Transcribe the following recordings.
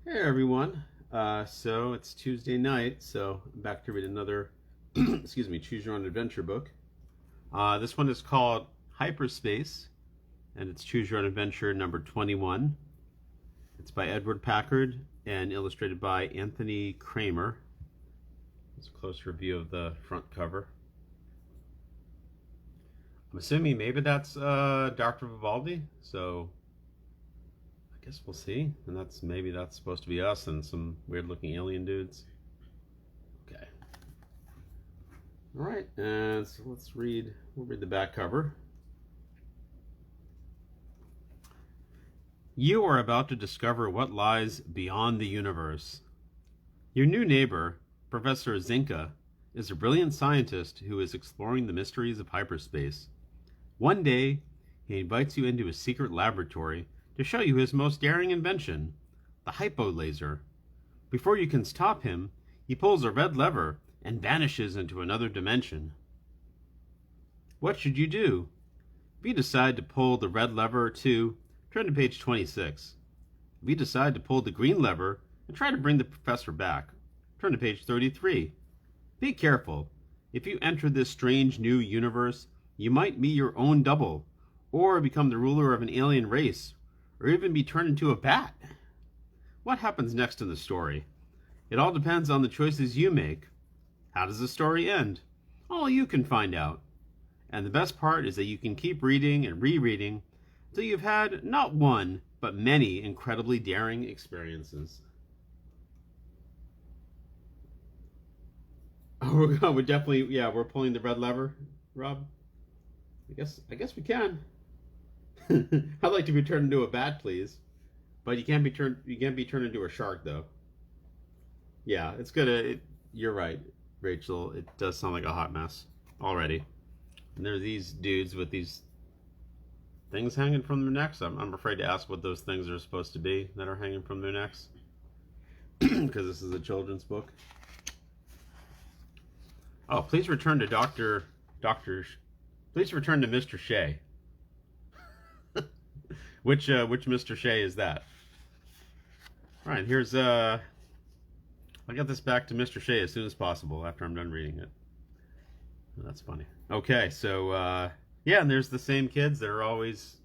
Hey everyone. So it's Tuesday night, so I'm back to read another, excuse me, choose your own adventure book. This one is called Hyperspace, and it's choose your own adventure number 21. It's by Edward Packard and illustrated by Anthony Kramer. It's a closer view of the front cover. I'm assuming maybe that's Dr. Vivaldi, so I guess we'll see. And maybe that's supposed to be us and some weird looking alien dudes. Okay. All right, and so let's read. We'll read the back cover. You are about to discover what lies beyond the universe. Your new neighbor, Professor Zinka, is a brilliant scientist who is exploring the mysteries of hyperspace. One day, he invites you into his secret laboratory to show you his most daring invention, the hypo laser. Before you can stop him, he pulls a red lever and vanishes into another dimension. What should you do? If you decide to pull the red lever turn to page 26. If you decide to pull the green lever and try to bring the professor back, turn to page 33. Be careful. If you enter this strange new universe, you might meet your own double, or become the ruler of an alien race, or even be turned into a bat. What happens next in the story? It all depends on the choices you make. How does the story end? Only you can find out. And the best part is that you can keep reading and rereading until you've had not one, but many incredibly daring experiences. Oh, we're definitely, yeah, we're pulling the red lever, Rob. I guess we can. I'd like to be turned into a bat, please. But you can't be turned into a shark, though. Yeah, it's gonna. You're right, Rachel. It does sound like a hot mess already. And there's these dudes with these things hanging from their necks. I'm afraid to ask what those things are supposed to be that are hanging from their necks, because this is a children's book. Oh, please return to Please return to Mr. Shea. Which Mr. Shea is that? All right, here's I'll get this back to Mr. Shea as soon as possible after I'm done reading it. Oh, that's funny. Okay, so yeah, and there's the same kids that are always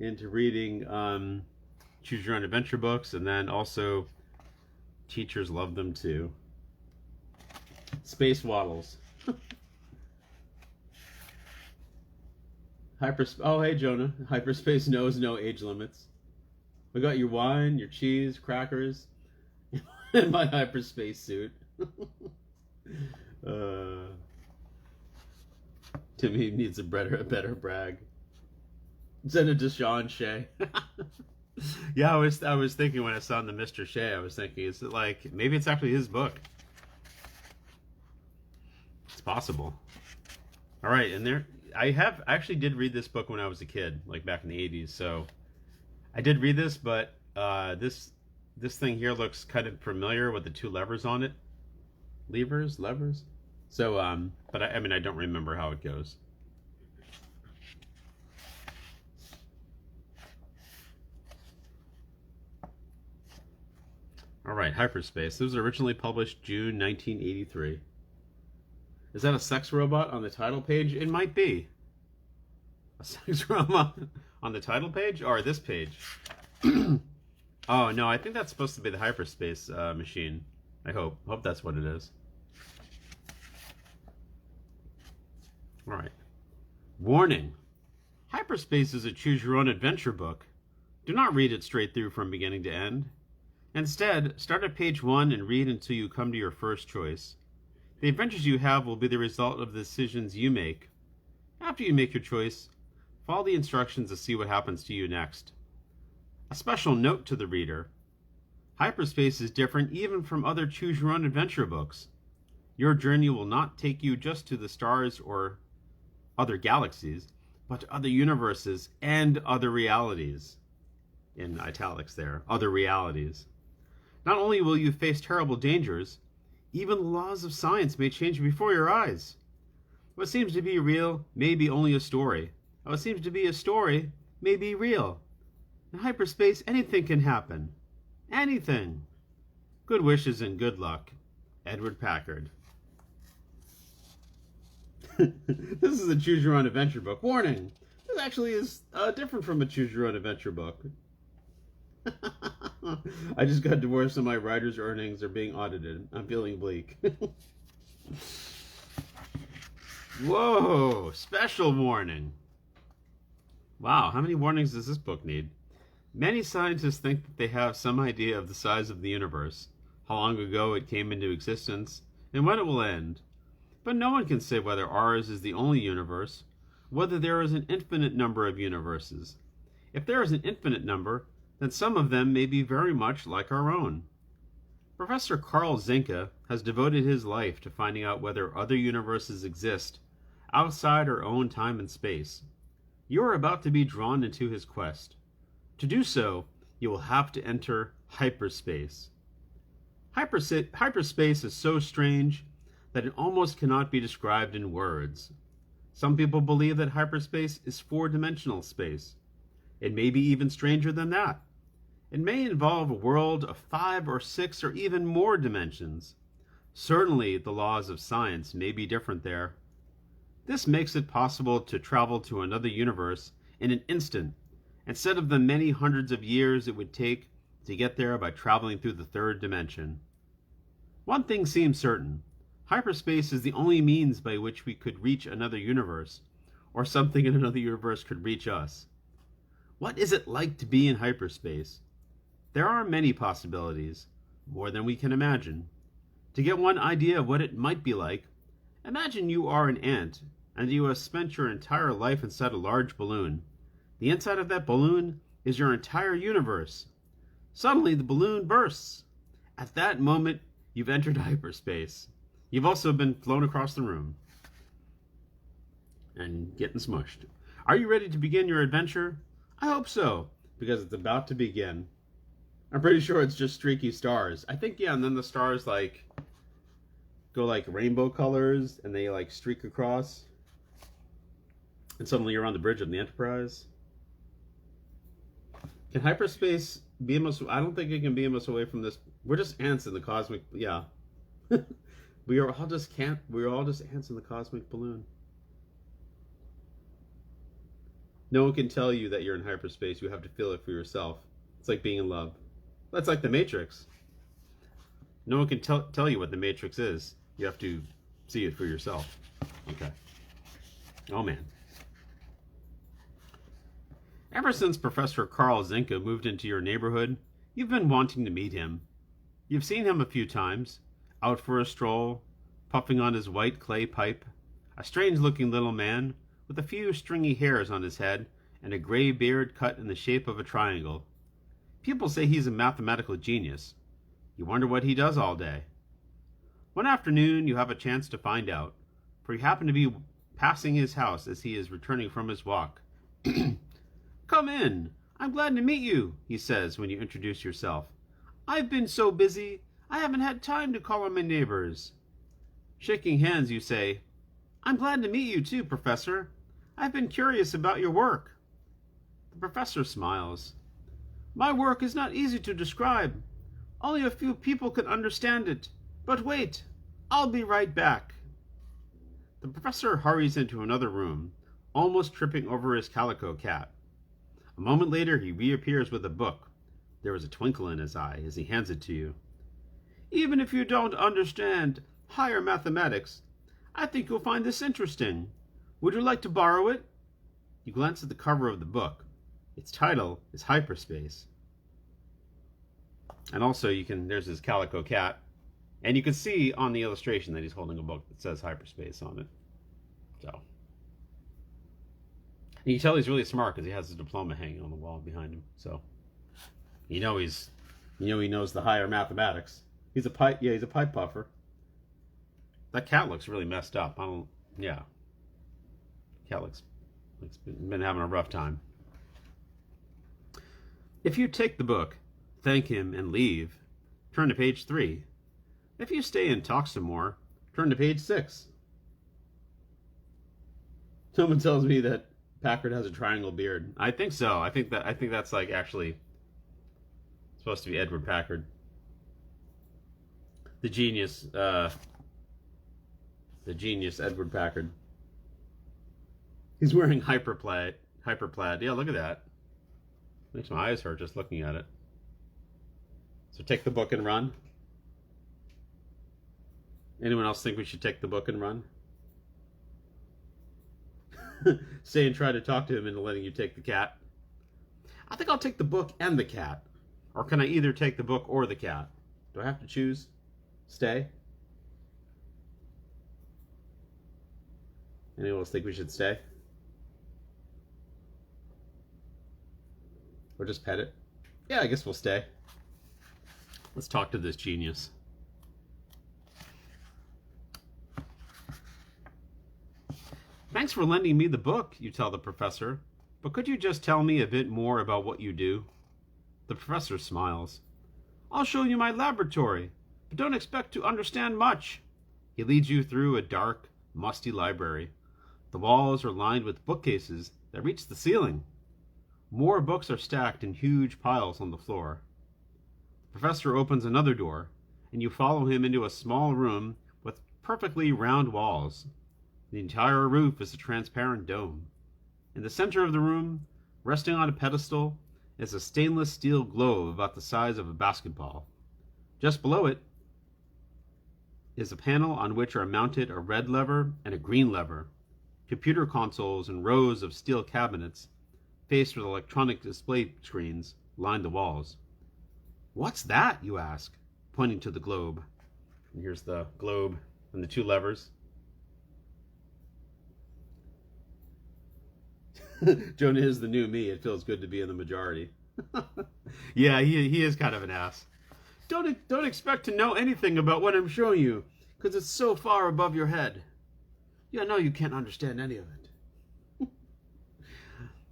into reading choose your own adventure books, and then also teachers love them too. Space Waddles. Oh, hey, Jonah. Hyperspace knows no age limits. We got your wine, your cheese, crackers, and my hyperspace suit. Timmy needs a better brag. Send it to Sean Shea. Yeah, I was thinking when I saw the Mr. Shea, I was thinking, is it like maybe it's actually his book? It's possible. All right, and there I actually did read this book when I was a kid, like back in the 80s. So I did read this, but this thing here looks kind of familiar with the two levers on it. Levers. So but I mean I don't remember how it goes. All right, Hyperspace. This was originally published June 1983. Is that a sex robot on the title page? It might be. A sex robot on the title page or this page? Oh, no, I think that's supposed to be the Hyperspace machine. I hope. Hope that's what it is. All right. Warning. Hyperspace is a choose-your-own-adventure book. Do not read it straight through from beginning to end. Instead, start at page 1 and read until you come to your first choice. The adventures you have will be the result of the decisions you make. After you make your choice, follow the instructions to see what happens to you next. A special note to the reader. Hyperspace is different even from other choose-your-own-adventure books. Your journey will not take you just to the stars or other galaxies, but to other universes and other realities. In italics there, other realities. Not only will you face terrible dangers, even the laws of science may change before your eyes. What seems to be real may be only a story. What seems to be a story may be real. In hyperspace, anything can happen. Anything. Good wishes and good luck. Edward Packard. This is a Choose Your Own Adventure book. Warning! This actually is different from a Choose Your Own Adventure book. I just got divorced and my writer's earnings are being audited. I'm feeling bleak. Whoa! Special warning. Wow, how many warnings does this book need? Many scientists think that they have some idea of the size of the universe, how long ago it came into existence, and when it will end. But no one can say whether ours is the only universe, whether there is an infinite number of universes. If there is an infinite number, then some of them may be very much like our own. Professor Carl Zinke has devoted his life to finding out whether other universes exist outside our own time and space. You are about to be drawn into his quest. To do so, you will have to enter hyperspace. Hyperspace is so strange that it almost cannot be described in words. Some people believe that hyperspace is four-dimensional space. It may be even stranger than that. It may involve a world of 5 or 6 or even more dimensions. Certainly, the laws of science may be different there. This makes it possible to travel to another universe in an instant, instead of the many hundreds of years it would take to get there by traveling through the third dimension. One thing seems certain. Hyperspace is the only means by which we could reach another universe, or something in another universe could reach us. What is it like to be in hyperspace? There are many possibilities, more than we can imagine. To get one idea of what it might be like, imagine you are an ant, and you have spent your entire life inside a large balloon. The inside of that balloon is your entire universe. Suddenly, the balloon bursts. At that moment, you've entered hyperspace. You've also been flown across the room and getting smushed. Are you ready to begin your adventure? I hope so, because it's about to begin. I'm pretty sure it's just streaky stars. I think, yeah, and then the stars like go like rainbow colors and they like streak across. And suddenly you're on the bridge of the Enterprise. Can hyperspace beam us? I don't think it can beam us away from this. We're just ants in the cosmic. Yeah, we're all just ants in the cosmic balloon. No one can tell you that you're in hyperspace. You have to feel it for yourself. It's like being in love. That's like the Matrix. No one can tell you what the Matrix is. You have to see it for yourself. Okay. Oh man. Ever since Professor Carl Zinke moved into your neighborhood, you've been wanting to meet him. You've seen him a few times, out for a stroll, puffing on his white clay pipe, a strange-looking little man with a few stringy hairs on his head and a gray beard cut in the shape of a triangle. People say he's a mathematical genius. You wonder what he does all day. One afternoon, you have a chance to find out, for you happen to be passing his house as he is returning from his walk. "Come in. I'm glad to meet you," he says when you introduce yourself. "I've been so busy, I haven't had time to call on my neighbors." Shaking hands, you say, "I'm glad to meet you too, Professor. I've been curious about your work." The professor smiles. "My work is not easy to describe. Only a few people can understand it. But wait, I'll be right back." The professor hurries into another room, almost tripping over his calico cat. A moment later, he reappears with a book. There is a twinkle in his eye as he hands it to you. "Even if you don't understand higher mathematics, I think you'll find this interesting. Would you like to borrow it?" You glance at the cover of the book. Its title is Hyperspace. And also, there's his calico cat. And you can see on the illustration that he's holding a book that says Hyperspace on it. So. And you can tell he's really smart because he has his diploma hanging on the wall behind him. So, he knows the higher mathematics. He's a pipe puffer. That cat looks really messed up. Cat looks been having a rough time. If you take the book, thank him, and leave, turn to page 3. If you stay and talk some more, turn to page 6. Someone tells me that Packard has a triangle beard. I think so. I think that's like actually, it's Supposed to be Edward Packard. The genius Edward Packard. He's wearing hyperplaid. Yeah, look at that. Makes my eyes hurt just looking at it. So take the book and run. Anyone else think we should take the book and run? Stay and try to talk to him into letting you take the cat. I think I'll take the book and the cat. Or can I either take the book or the cat? Do I have to choose? Stay? Anyone else think we should stay? Or just pet it? Yeah, I guess we'll stay. Let's talk to this genius. Thanks for lending me the book, you tell the professor. But could you just tell me a bit more about what you do? The professor smiles. I'll show you my laboratory, but don't expect to understand much. He leads you through a dark, musty library. The walls are lined with bookcases that reach the ceiling. More books are stacked in huge piles on the floor. The professor opens another door, and you follow him into a small room with perfectly round walls. The entire roof is a transparent dome. In the center of the room, resting on a pedestal, is a stainless steel globe about the size of a basketball. Just below it is a panel on which are mounted a red lever and a green lever. Computer consoles and rows of steel cabinets, faced with electronic display screens, line the walls. What's that, you ask, pointing to the globe. And here's the globe and the two levers. Jonah is the new me. It feels good to be in the majority. Yeah, he is kind of an ass. Don't expect to know anything about what I'm showing you, because it's so far above your head. Yeah, no, you can't understand any of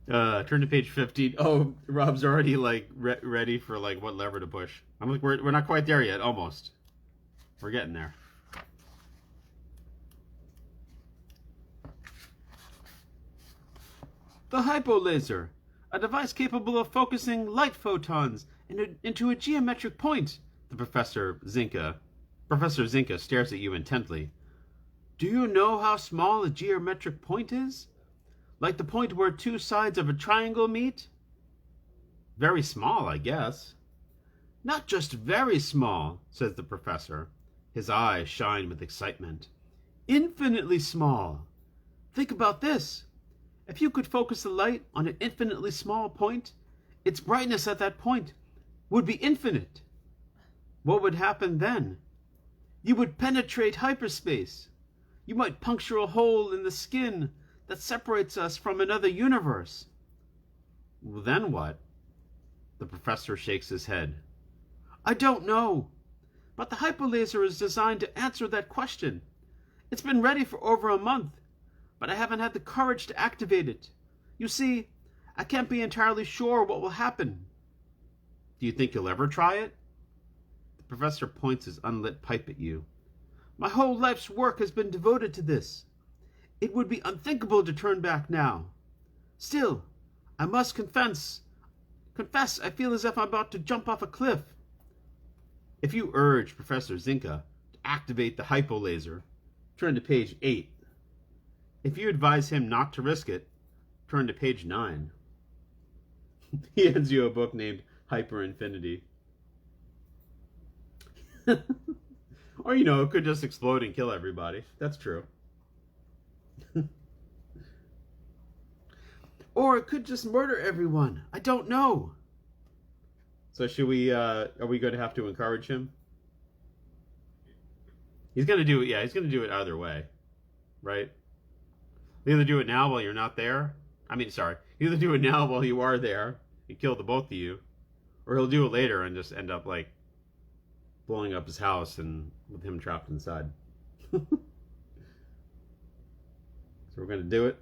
it. Turn to page 15. Oh, Rob's already like ready for like what lever to push. I'm like, we're not quite there yet. Almost. We're getting there. The hypolaser, a device capable of focusing light photons into a geometric point. The Professor Zinka stares at you intently. Do you know how small a geometric point is? Like the point where two sides of a triangle meet? Very small, I guess. Not just very small, says the professor. His eyes shine with excitement. Infinitely small. Think about this. If you could focus the light on an infinitely small point, its brightness at that point would be infinite. What would happen then? You would penetrate hyperspace. You might puncture a hole in the skin that separates us from another universe. Well, then what? The professor shakes his head. I don't know, but the hyperlaser is designed to answer that question. It's been ready for over a month, but I haven't had the courage to activate it. You see, I can't be entirely sure what will happen. Do you think you'll ever try it? The professor points his unlit pipe at you. My whole life's work has been devoted to this. It would be unthinkable to turn back now. Still, I must confess I feel as if I'm about to jump off a cliff. If you urge Professor Zinka to activate the hypolaser, turn to page 8. If you advise him not to risk it, turn to page 9. He hands you a book named Hyper Infinity. Or, it could just explode and kill everybody. That's true. Or it could just murder everyone. I don't know. So are we going to have to encourage him? He's going to do it, yeah, he's going to do it either way. Right? He'll either do it now while you're not there. He'll either do it now while you are there and kill the both of you. Or he'll do it later and just end up, blowing up his house and with him trapped inside. So we're going to do it.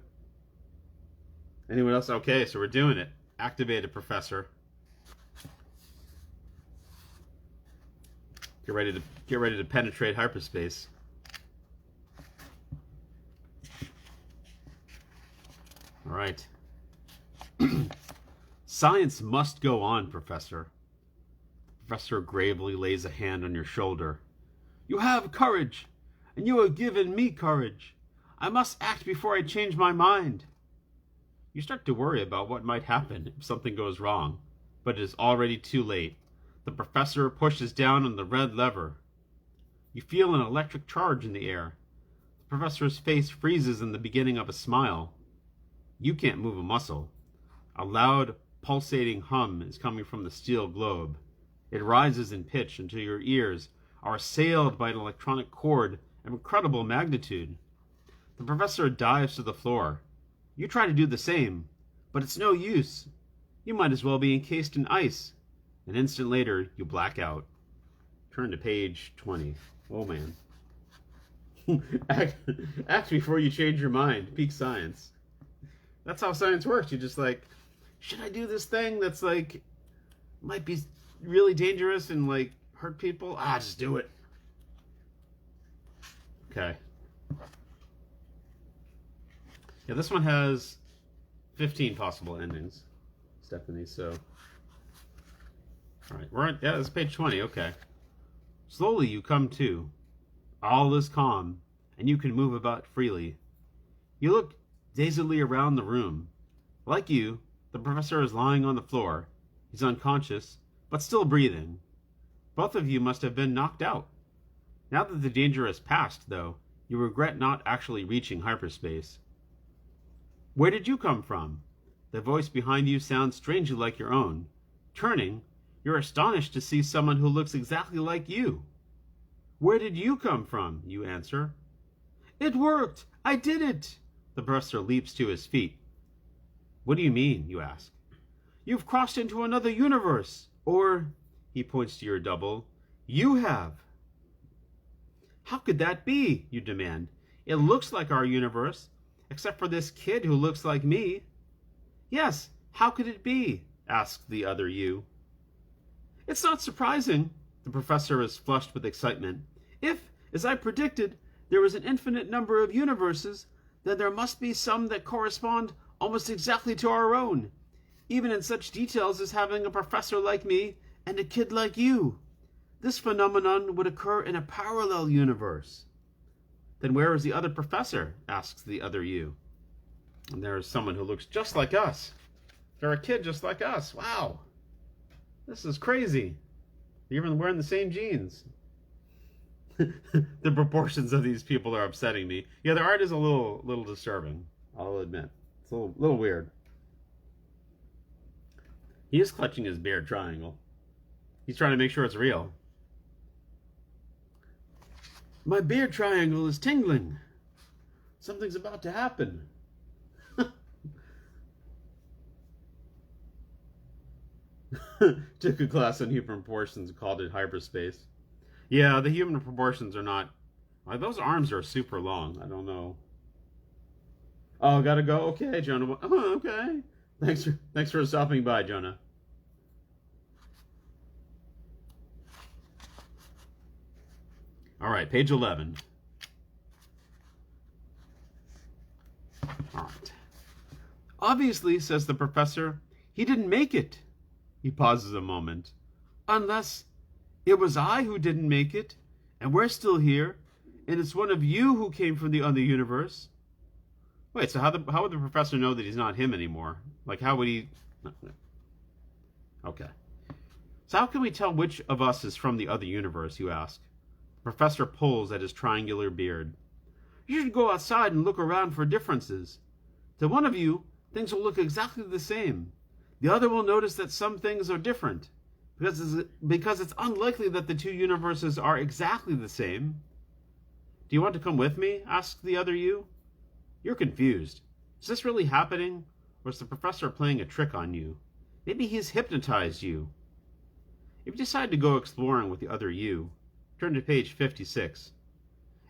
Anyone else? Okay, so we're doing it. Activate it, Professor. Get ready to penetrate hyperspace. All right. Science must go on, Professor. professor gravely lays a hand on your shoulder. You have courage, and you have given me courage. I must act before I change my mind. You start to worry about what might happen if something goes wrong, but it is already too late. The professor pushes down on the red lever. You feel an electric charge in the air. The professor's face freezes in the beginning of a smile. You can't move a muscle. A loud, pulsating hum is coming from the steel globe. It rises in pitch until your ears are assailed by an electronic cord of incredible magnitude. The professor dives to the floor. You try to do the same, but it's no use. You might as well be encased in ice. An instant later, you black out. Turn to page 20. Oh, man. Act before you change your mind. Peak science. That's how science works. You're just like, should I do this thing that's like, might be really dangerous and like hurt people? Just do it. Okay. Yeah, this one has 15 possible endings, Stephanie, so. All right, this is page 20, okay. Slowly you come to. All is calm, and you can move about freely. You look dazedly around the room. Like you, the professor is lying on the floor. He's unconscious, but still breathing. Both of you must have been knocked out. Now that the danger has passed, though, you regret not actually reaching hyperspace. Where did you come from? The voice behind you sounds strangely like your own. Turning, you're astonished to see someone who looks exactly like you. Where did you come from? You answer. It worked! I did it! The professor leaps to his feet. What do you mean? You ask. You've crossed into another universe. Or, he points to your double, you have. How could that be? You demand. It looks like our universe, except for this kid who looks like me. Yes, how could it be? Asks the other you. It's not surprising. The professor is flushed with excitement. If, as I predicted, there was an infinite number of universes, then there must be some that correspond almost exactly to our own, even in such details as having a professor like me and a kid like you. This phenomenon would occur in a parallel universe. Then where is the other professor? Asks the other you. And there is someone who looks just like us. They're a kid just like us. Wow. This is crazy. They're even wearing the same jeans. The proportions of these people are upsetting me. Yeah, their art is a little disturbing, I'll admit. It's a little weird. He is clutching his beard triangle. He's trying to make sure it's real. My beard triangle is tingling. Something's about to happen. Took a class on human proportions and called it Hyperspace. Yeah, the human proportions are not... those arms are super long. I don't know. Oh, gotta go? Okay, Jonah. Oh, okay. Thanks for stopping by, Jonah. All right, page 11. All right. Obviously, says the professor, he didn't make it. He pauses a moment. Unless it was I who didn't make it, and we're still here, and it's one of you who came from the other universe. Wait, so how would the professor know that he's not him anymore? Like, how would he... Okay. So how can we tell which of us is from the other universe, you ask? The professor pulls at his triangular beard. You should go outside and look around for differences. To one of you, things will look exactly the same. The other will notice that some things are different, because it's unlikely that the two universes are exactly the same. Do you want to come with me? Asks the other you. You're confused. Is this really happening? Or is the professor playing a trick on you? Maybe he's hypnotized you. If you decide to go exploring with the other you, turn to page 56.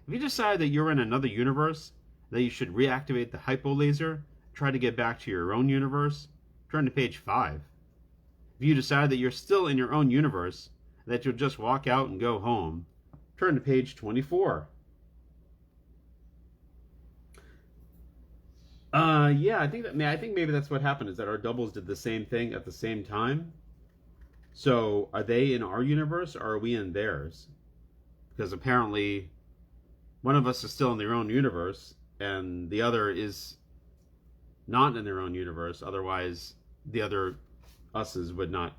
If you decide that you're in another universe, that you should reactivate the hypo laser, try to get back to your own universe, turn to page 5. If you decide that you're still in your own universe, that you'll just walk out and go home, turn to page 24. Yeah, I think maybe that's what happened, is that our doubles did the same thing at the same time. So are they in our universe or are we in theirs? Because apparently one of us is still in their own universe and the other is not in their own universe. Otherwise, the other us's would not.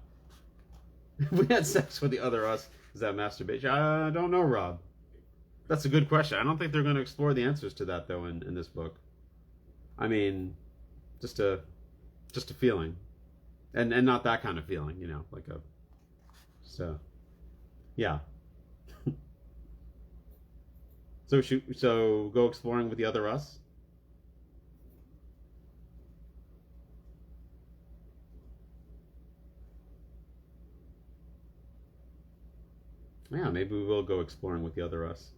If we had sex with the other us, is that masturbation? I don't know, Rob. That's a good question. I don't think they're going to explore the answers to that though in this book. I mean, just a feeling, and not that kind of feeling, like a. So, yeah. So go exploring with the other us. Yeah, maybe we will go exploring with the other us.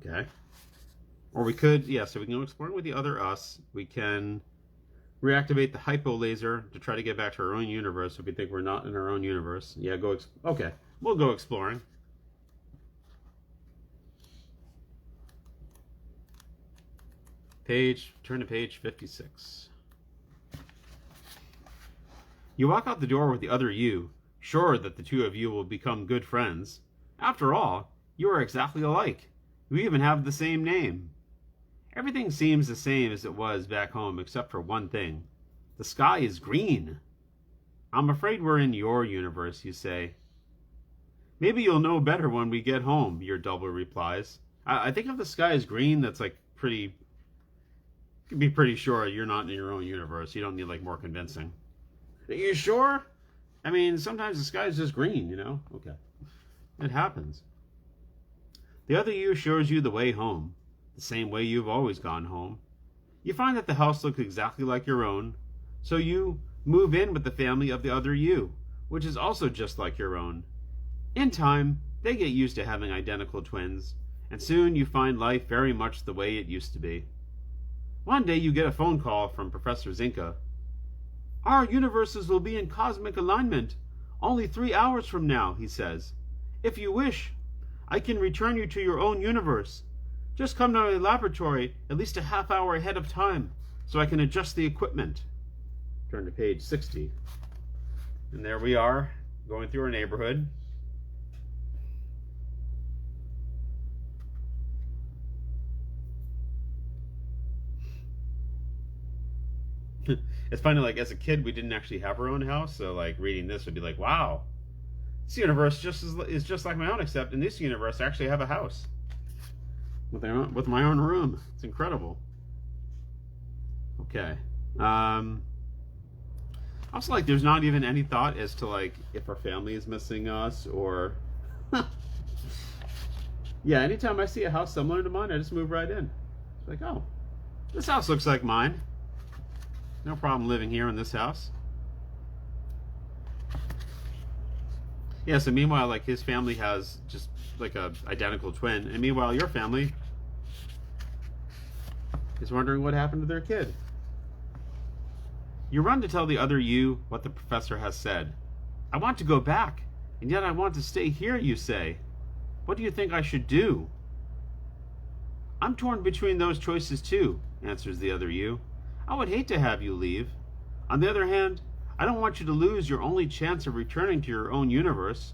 Okay. Or we could, yeah, so we can go exploring with the other us. We can reactivate the hypo laser to try to get back to our own universe if we think we're not in our own universe. Yeah, okay. We'll go exploring. Turn to page 56. You walk out the door with the other you, sure that the two of you will become good friends. After all, you are exactly alike. You even have the same name. Everything seems the same as it was back home except for one thing. The sky is green. I'm afraid we're in your universe, you say. Maybe you'll know better when we get home, your double replies. I think if the sky is green, that's like pretty. You can be pretty sure you're not in your own universe. You don't need like more convincing. Are you sure? I mean, sometimes the sky is just green, Okay. It happens. The other you shows you the way home, the same way you've always gone home. You find that the house looks exactly like your own, so you move in with the family of the other you, which is also just like your own. In time, they get used to having identical twins, and soon you find life very much the way it used to be. One day you get a phone call from Professor Zinka. Our universes will be in cosmic alignment only 3 hours from now, he says. If you wish, I can return you to your own universe. Just come to my laboratory at least a half hour ahead of time so I can adjust the equipment. Turn to page 60. And there we are, going through our neighborhood. It's funny, like as a kid we didn't actually have our own house, so like reading this would be like, wow, this universe is just like my own, except in this universe I actually have a house with my own room. It's incredible. Okay. Also, like, there's not even any thought as to like if our family is missing us or. Yeah, anytime I see a house similar to mine, I just move right in. It's like, oh, this house looks like mine. No problem living here in this house. Yeah, so meanwhile, like his family has just like a identical twin, and meanwhile your family is wondering what happened to their kid. You run to tell the other you what the professor has said. I want to go back, and yet I want to stay here, you say. What do you think I should do? I'm torn between those choices too, answers the other you. I would hate to have you leave. On the other hand, I don't want you to lose your only chance of returning to your own universe.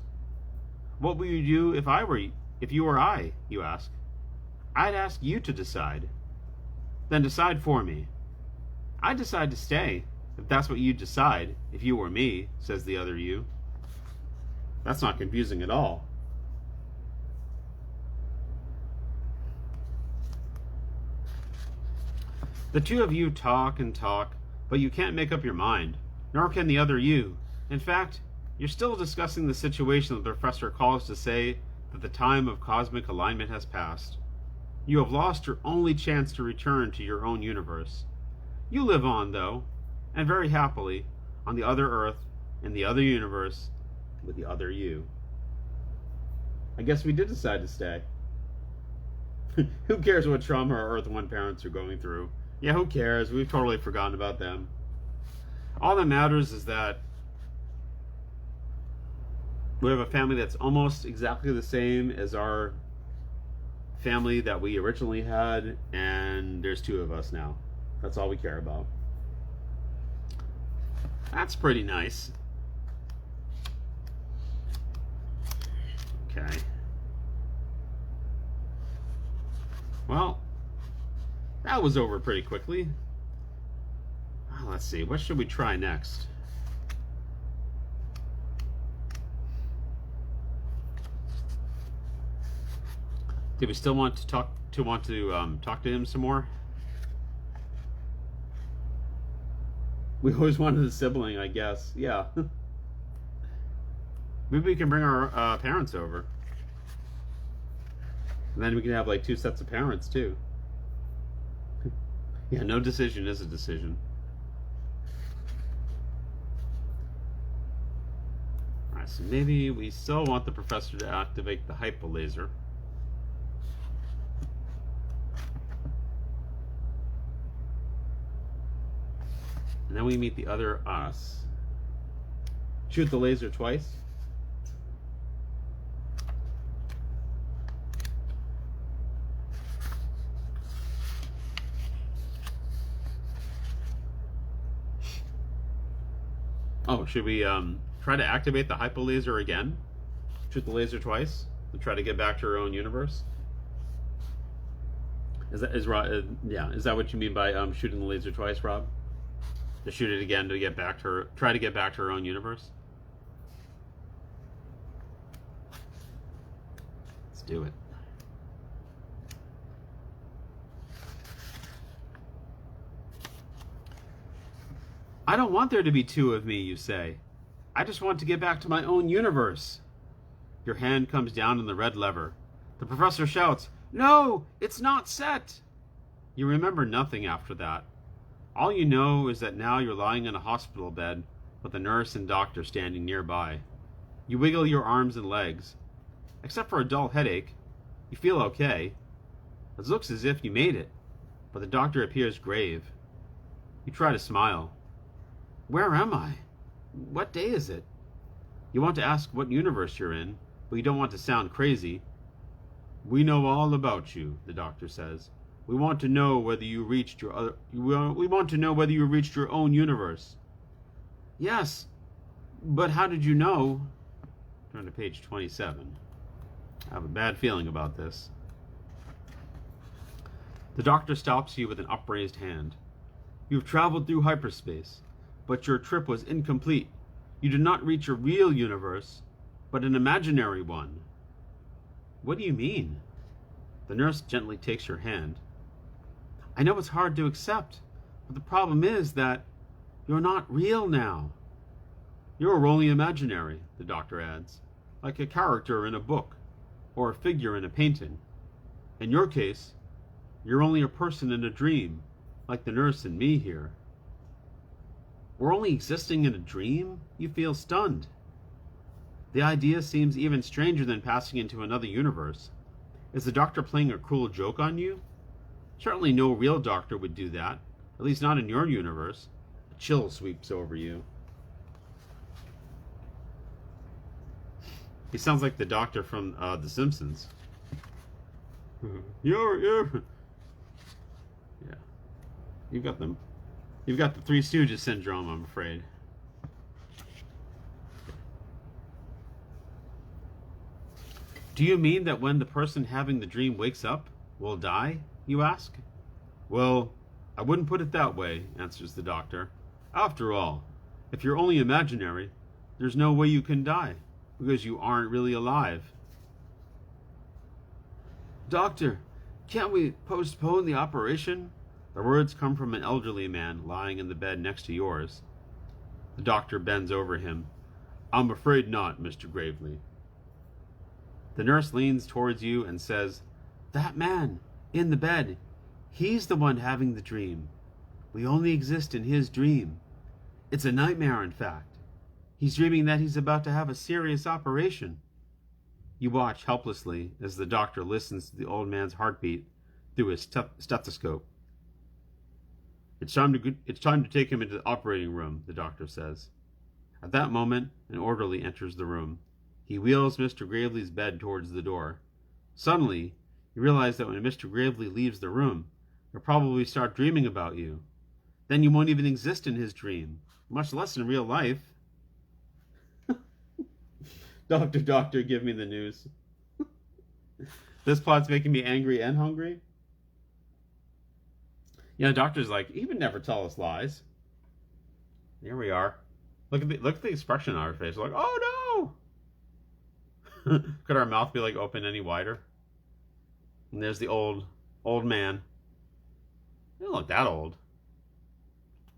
What will you do if you were I, you ask? I'd ask you to decide. Then decide for me. I'd decide to stay, if that's what you'd decide, if you were me, says the other you. That's not confusing at all. The two of you talk and talk, but you can't make up your mind, nor can the other you. In fact, you're still discussing the situation the professor calls to say that the time of cosmic alignment has passed. You have lost your only chance to return to your own universe. You live on, though, and very happily, on the other Earth, in the other universe, with the other you. I guess we did decide to stay. Who cares what trauma our Earth 1 parents are going through? Yeah, who cares? We've totally forgotten about them. All that matters is that we have a family that's almost exactly the same as our family that we originally had, and there's 2 of us now. That's all we care about. That's pretty nice. Okay. Well, that was over pretty quickly. Well, let's see. What should we try next? Do we still want to talk to him some more? We always wanted a sibling, I guess. Yeah. Maybe we can bring our parents over. And then we can have like 2 sets of parents too. Yeah, no decision is a decision. Alright, so maybe we still want the professor to activate the hypo laser. And then we meet the other us. Shoot the laser twice. Oh, should we try to activate the hypo laser again? Shoot the laser twice to try to get back to our own universe? Is that what you mean by shooting the laser twice, Rob? To shoot it again to try to get back to her own universe? Let's do it. I don't want there to be 2 of me, you say. I just want to get back to my own universe. Your hand comes down on the red lever. The professor shouts, "No, it's not set!" You remember nothing after that. All you know is that now you're lying in a hospital bed with a nurse and doctor standing nearby. You wiggle your arms and legs. Except for a dull headache, you feel okay. It looks as if you made it, but the doctor appears grave. You try to smile. Where am I? What day is it? You want to ask what universe you're in, but you don't want to sound crazy. We know all about you, the doctor says. We want to know whether you reached your own universe. Yes, but how did you know? Turn to page 27. I have a bad feeling about this. The doctor stops you with an upraised hand. You've traveled through hyperspace, but your trip was incomplete. You did not reach a real universe, but an imaginary one. What do you mean? The nurse gently takes your hand. I know it's hard to accept, but the problem is that you're not real now. You're only imaginary, the doctor adds, like a character in a book or a figure in a painting. In your case, you're only a person in a dream, like the nurse and me here. We're only existing in a dream? You feel stunned. The idea seems even stranger than passing into another universe. Is the doctor playing a cruel joke on you? Certainly no real doctor would do that, at least not in your universe. A chill sweeps over you. He sounds like the doctor from The Simpsons. Yeah. You've got them. You've got the Three Stooges syndrome, I'm afraid. Do you mean that when the person having the dream wakes up, will die, you ask? Well, I wouldn't put it that way, answers the doctor. After all, if you're only imaginary, there's no way you can die, because you aren't really alive. Doctor, can't we postpone the operation? The words come from an elderly man lying in the bed next to yours. The doctor bends over him. I'm afraid not, Mr. Gravely. The nurse leans towards you and says, That man, in the bed, he's the one having the dream. We only exist in his dream. It's a nightmare, in fact. He's dreaming that he's about to have a serious operation. You watch helplessly as the doctor listens to the old man's heartbeat through his stethoscope. It's time to take him into the operating room, the doctor says. At that moment, an orderly enters the room. He wheels Mr. Gravely's bed towards the door. Suddenly, you realize that when Mr. Gravely leaves the room, he'll probably start dreaming about you. Then you won't even exist in his dream. much less in real life. Doctor, doctor, give me the news. This plot's making me angry and hungry. Yeah, the doctor's like, he would never tell us lies. Here we are. Look at the expression on our face. We're like, oh no! Could our mouth be like open any wider? And there's the old man. He doesn't look that old.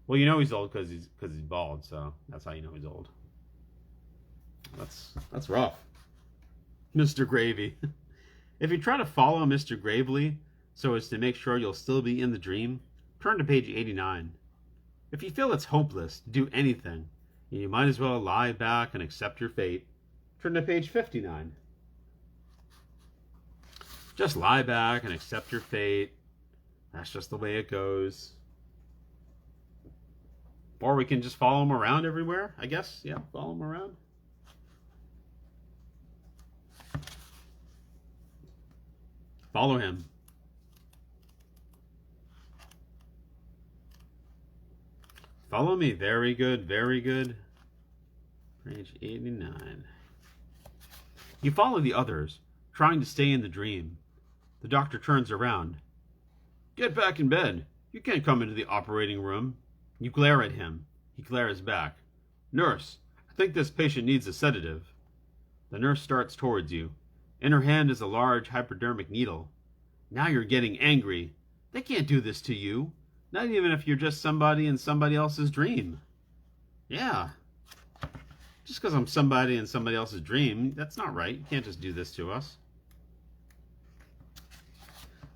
Well, you know he's old because he's bald, so that's how you know he's old. That's rough. Mr. Gravy. If you try to follow Mr. Gravely so as to make sure you'll still be in the dream, turn to page 89. If you feel it's hopeless to do anything, you might as well lie back and accept your fate. Turn to page 59. Just lie back and accept your fate. That's just the way it goes. Or we can just follow him around everywhere, I guess. Yeah, follow him around. Follow him. Follow me. Very good, very good. Page 89. You follow the others, trying to stay in the dream. The doctor turns around. Get back in bed. You can't come into the operating room. You glare at him. He glares back. Nurse, I think this patient needs a sedative. The nurse starts towards you. In her hand is a large hypodermic needle. Now you're getting angry. They can't do this to you. Not even if you're just somebody in somebody else's dream. Yeah. Just because I'm somebody in somebody else's dream, that's not right. You can't just do this to us.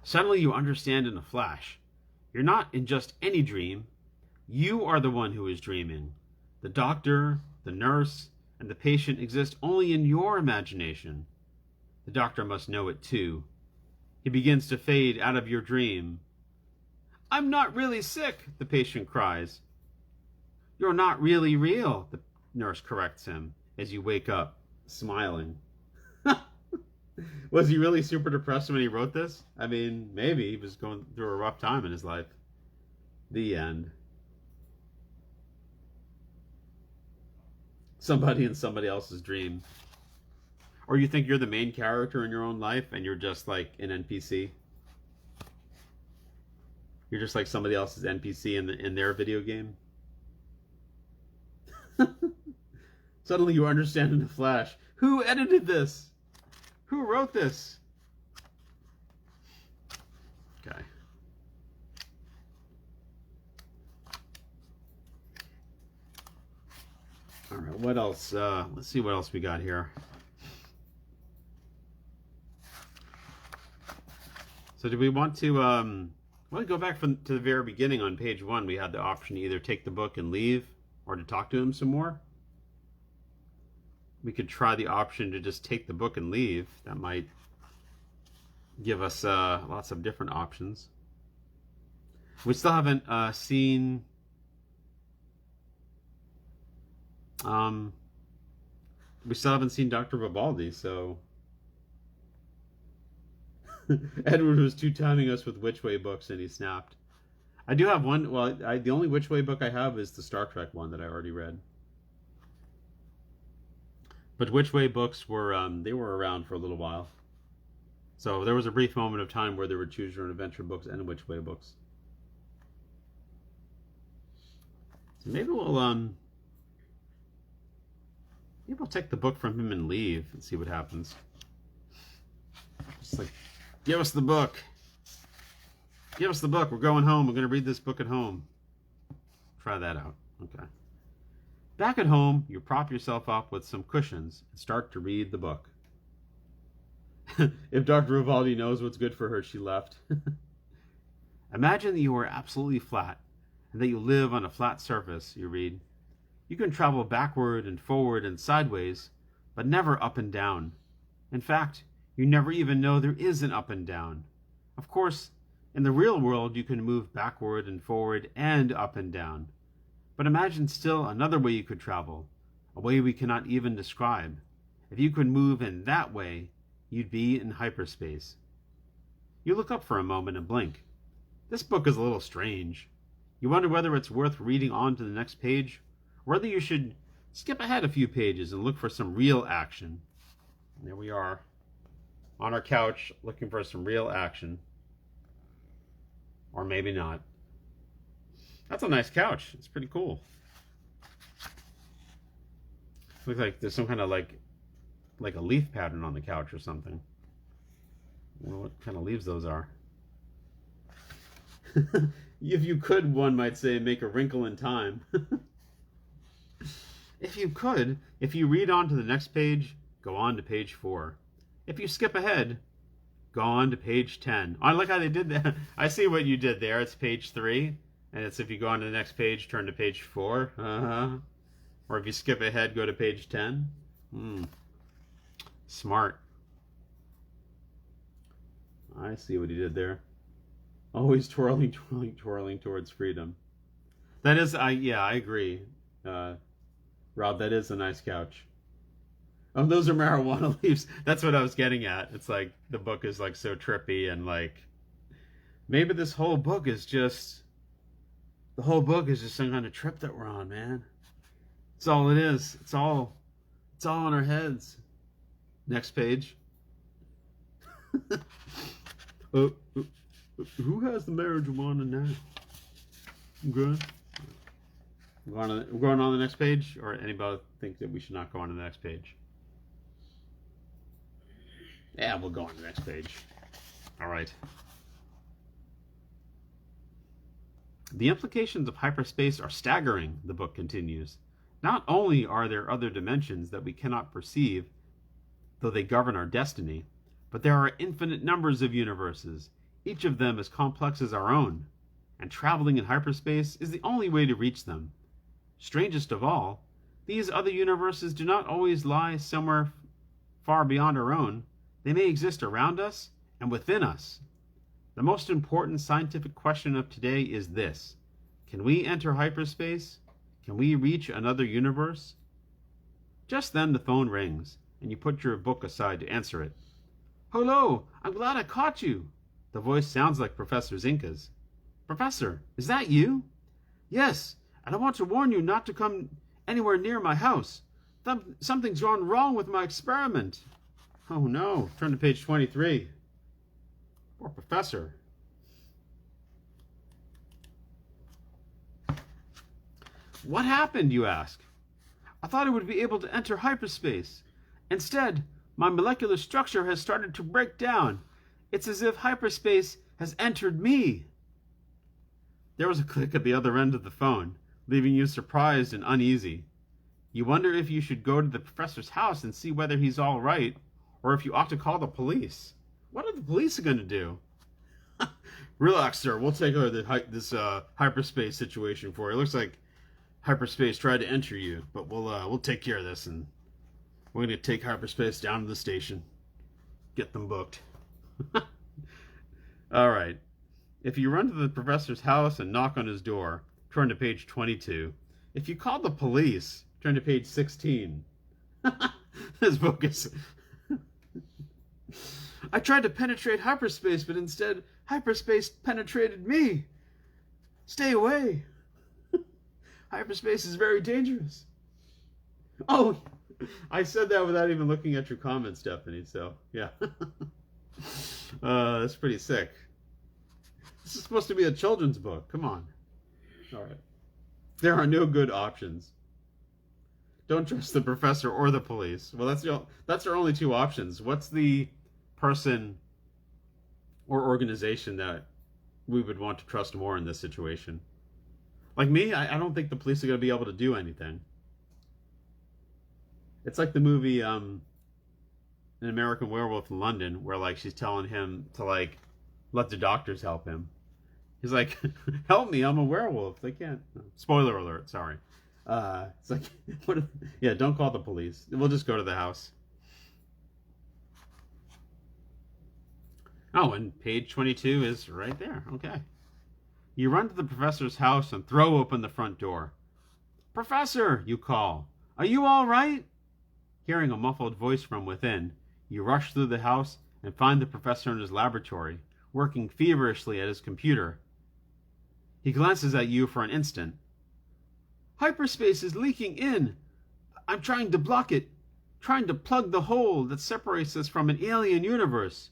Suddenly you understand in a flash. You're not in just any dream. You are the one who is dreaming. The doctor, the nurse, and the patient exist only in your imagination. The doctor must know it too. He begins to fade out of your dream. I'm not really sick, the patient cries. You're not really real, the nurse corrects him as you wake up, smiling. Was he really super depressed when he wrote this? I mean, maybe he was going through a rough time in his life. The end. Somebody in somebody else's dream. Or you think you're the main character in your own life and you're just like an NPC. You're just like somebody else's NPC in their video game. Suddenly you understand in a flash. Who edited this? Who wrote this? Okay. All right, what else? Let's see what else we got here. So do we want to, go back to the very beginning on page 1. We had the option to either take the book and leave or to talk to him some more. We could try the option to just take the book and leave. That might give us lots of different options. We still haven't seen... we still haven't seen Dr. Vivaldi, so... Edward was two-timing us with Which Way books, and he snapped. I do have one. Well, the only Which Way book I have is the Star Trek one that I already read. But Which Way books were they were around for a little while. So there was a brief moment of time where there were Choose Your Own Adventure books and Which Way books. So maybe we'll take the book from him and leave and see what happens. Just like, give us the book. Give us the book. We're going home. We're going to read this book at home. Try that out. Okay. Back at home, you prop yourself up with some cushions and start to read the book. If Dr. Vivaldi knows what's good for her, she left. Imagine that you are absolutely flat and that you live on a flat surface, you read. You can travel backward and forward and sideways, but never up and down. In fact, you never even know there is an up and down. Of course, in the real world, you can move backward and forward and up and down. But imagine still another way you could travel, a way we cannot even describe. If you could move in that way, you'd be in hyperspace. You look up for a moment and blink. This book is a little strange. You wonder whether it's worth reading on to the next page, whether you should skip ahead a few pages and look for some real action. And there we are on our couch looking for some real action. Or maybe not. That's a nice couch. It's pretty cool. Looks like there's some kind of like a leaf pattern on the couch or something. I don't know what kind of leaves those are. If you could, one might say, make a wrinkle in time. If you could, if you read on to the next page, go on to page 4. If you skip ahead, go on to page 10. I like how they did that. I see what you did there. It's page 3. And it's if you go on to the next page, turn to page 4. Or if you skip ahead, go to page 10. Smart. I see what he did there. Always twirling, twirling, twirling towards freedom. That is, I agree. Rob, that is a nice couch. Oh, those are marijuana leaves. That's what I was getting at. It's like the book is like so trippy and like maybe this whole book is just some kind of trip that we're on, man. It's all it is. It's all in our heads. Next page. Who has the marijuana now? Good. We're going on the next page, or anybody think that we should not go on to the next page? Yeah, we'll go on to the next page. All right. The implications of hyperspace are staggering, the book continues. Not only are there other dimensions that we cannot perceive, though they govern our destiny, but there are infinite numbers of universes, each of them as complex as our own, and traveling in hyperspace is the only way to reach them. Strangest of all, these other universes do not always lie somewhere far beyond our own. They may exist around us and within us. The most important scientific question of today is this: can we enter hyperspace? Can we reach another universe? Just then the phone rings, and you put your book aside to answer it. Hello, I'm glad I caught you. The voice sounds like Professor Zinka's. Professor, is that you? Yes, and I want to warn you not to come anywhere near my house. Something's gone wrong with my experiment. Oh no, turn to page 23. Poor Professor. What happened, you ask? I thought I would be able to enter hyperspace. Instead, my molecular structure has started to break down. It's as if hyperspace has entered me. There was a click at the other end of the phone, leaving you surprised and uneasy. You wonder if you should go to the professor's house and see whether he's all right, or if you ought to call the police. What are the police going to do? Relax, sir. We'll take over this hyperspace situation for you. It looks like hyperspace tried to enter you, but we'll take care of this, and we're going to take hyperspace down to the station. Get them booked. All right. If you run to the professor's house and knock on his door, turn to page 22. If you call the police, turn to page 16. This book is... I tried to penetrate hyperspace, but instead hyperspace penetrated me. Stay away. Hyperspace is very dangerous. Oh, I said that without even looking at your comments, Stephanie, so yeah. That's pretty sick. This is supposed to be a children's book. Come on. All right. There are no good options. Don't trust the professor or the police. Well, that's our only two options. What's the person or organization that we would want to trust more in this situation? Like me, I don't think the police are going to be able to do anything. It's like the movie An American Werewolf in London, where like she's telling him to like let the doctors help him. He's like, help me, I'm a werewolf. They can't. Spoiler alert, sorry. It's like, yeah, don't call the police. We'll just go to the house. Oh, and page 22 is right there. Okay. You run to the professor's house and throw open the front door. Professor, you call. Are you all right? Hearing a muffled voice from within, you rush through the house and find the professor in his laboratory, working feverishly at his computer. He glances at you for an instant. Hyperspace is leaking in. I'm trying to block it, trying to plug the hole that separates us from an alien universe.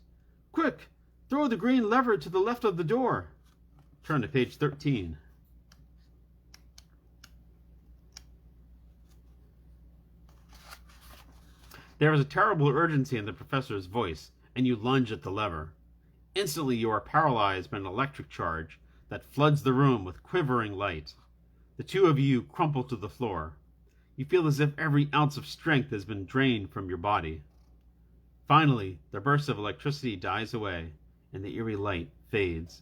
Quick, throw the green lever to the left of the door. Turn to page 13. There is a terrible urgency in the professor's voice, and you lunge at the lever. Instantly you are paralyzed by an electric charge that floods the room with quivering light. The two of you crumple to the floor. You feel as if every ounce of strength has been drained from your body. Finally, the burst of electricity dies away, and the eerie light fades.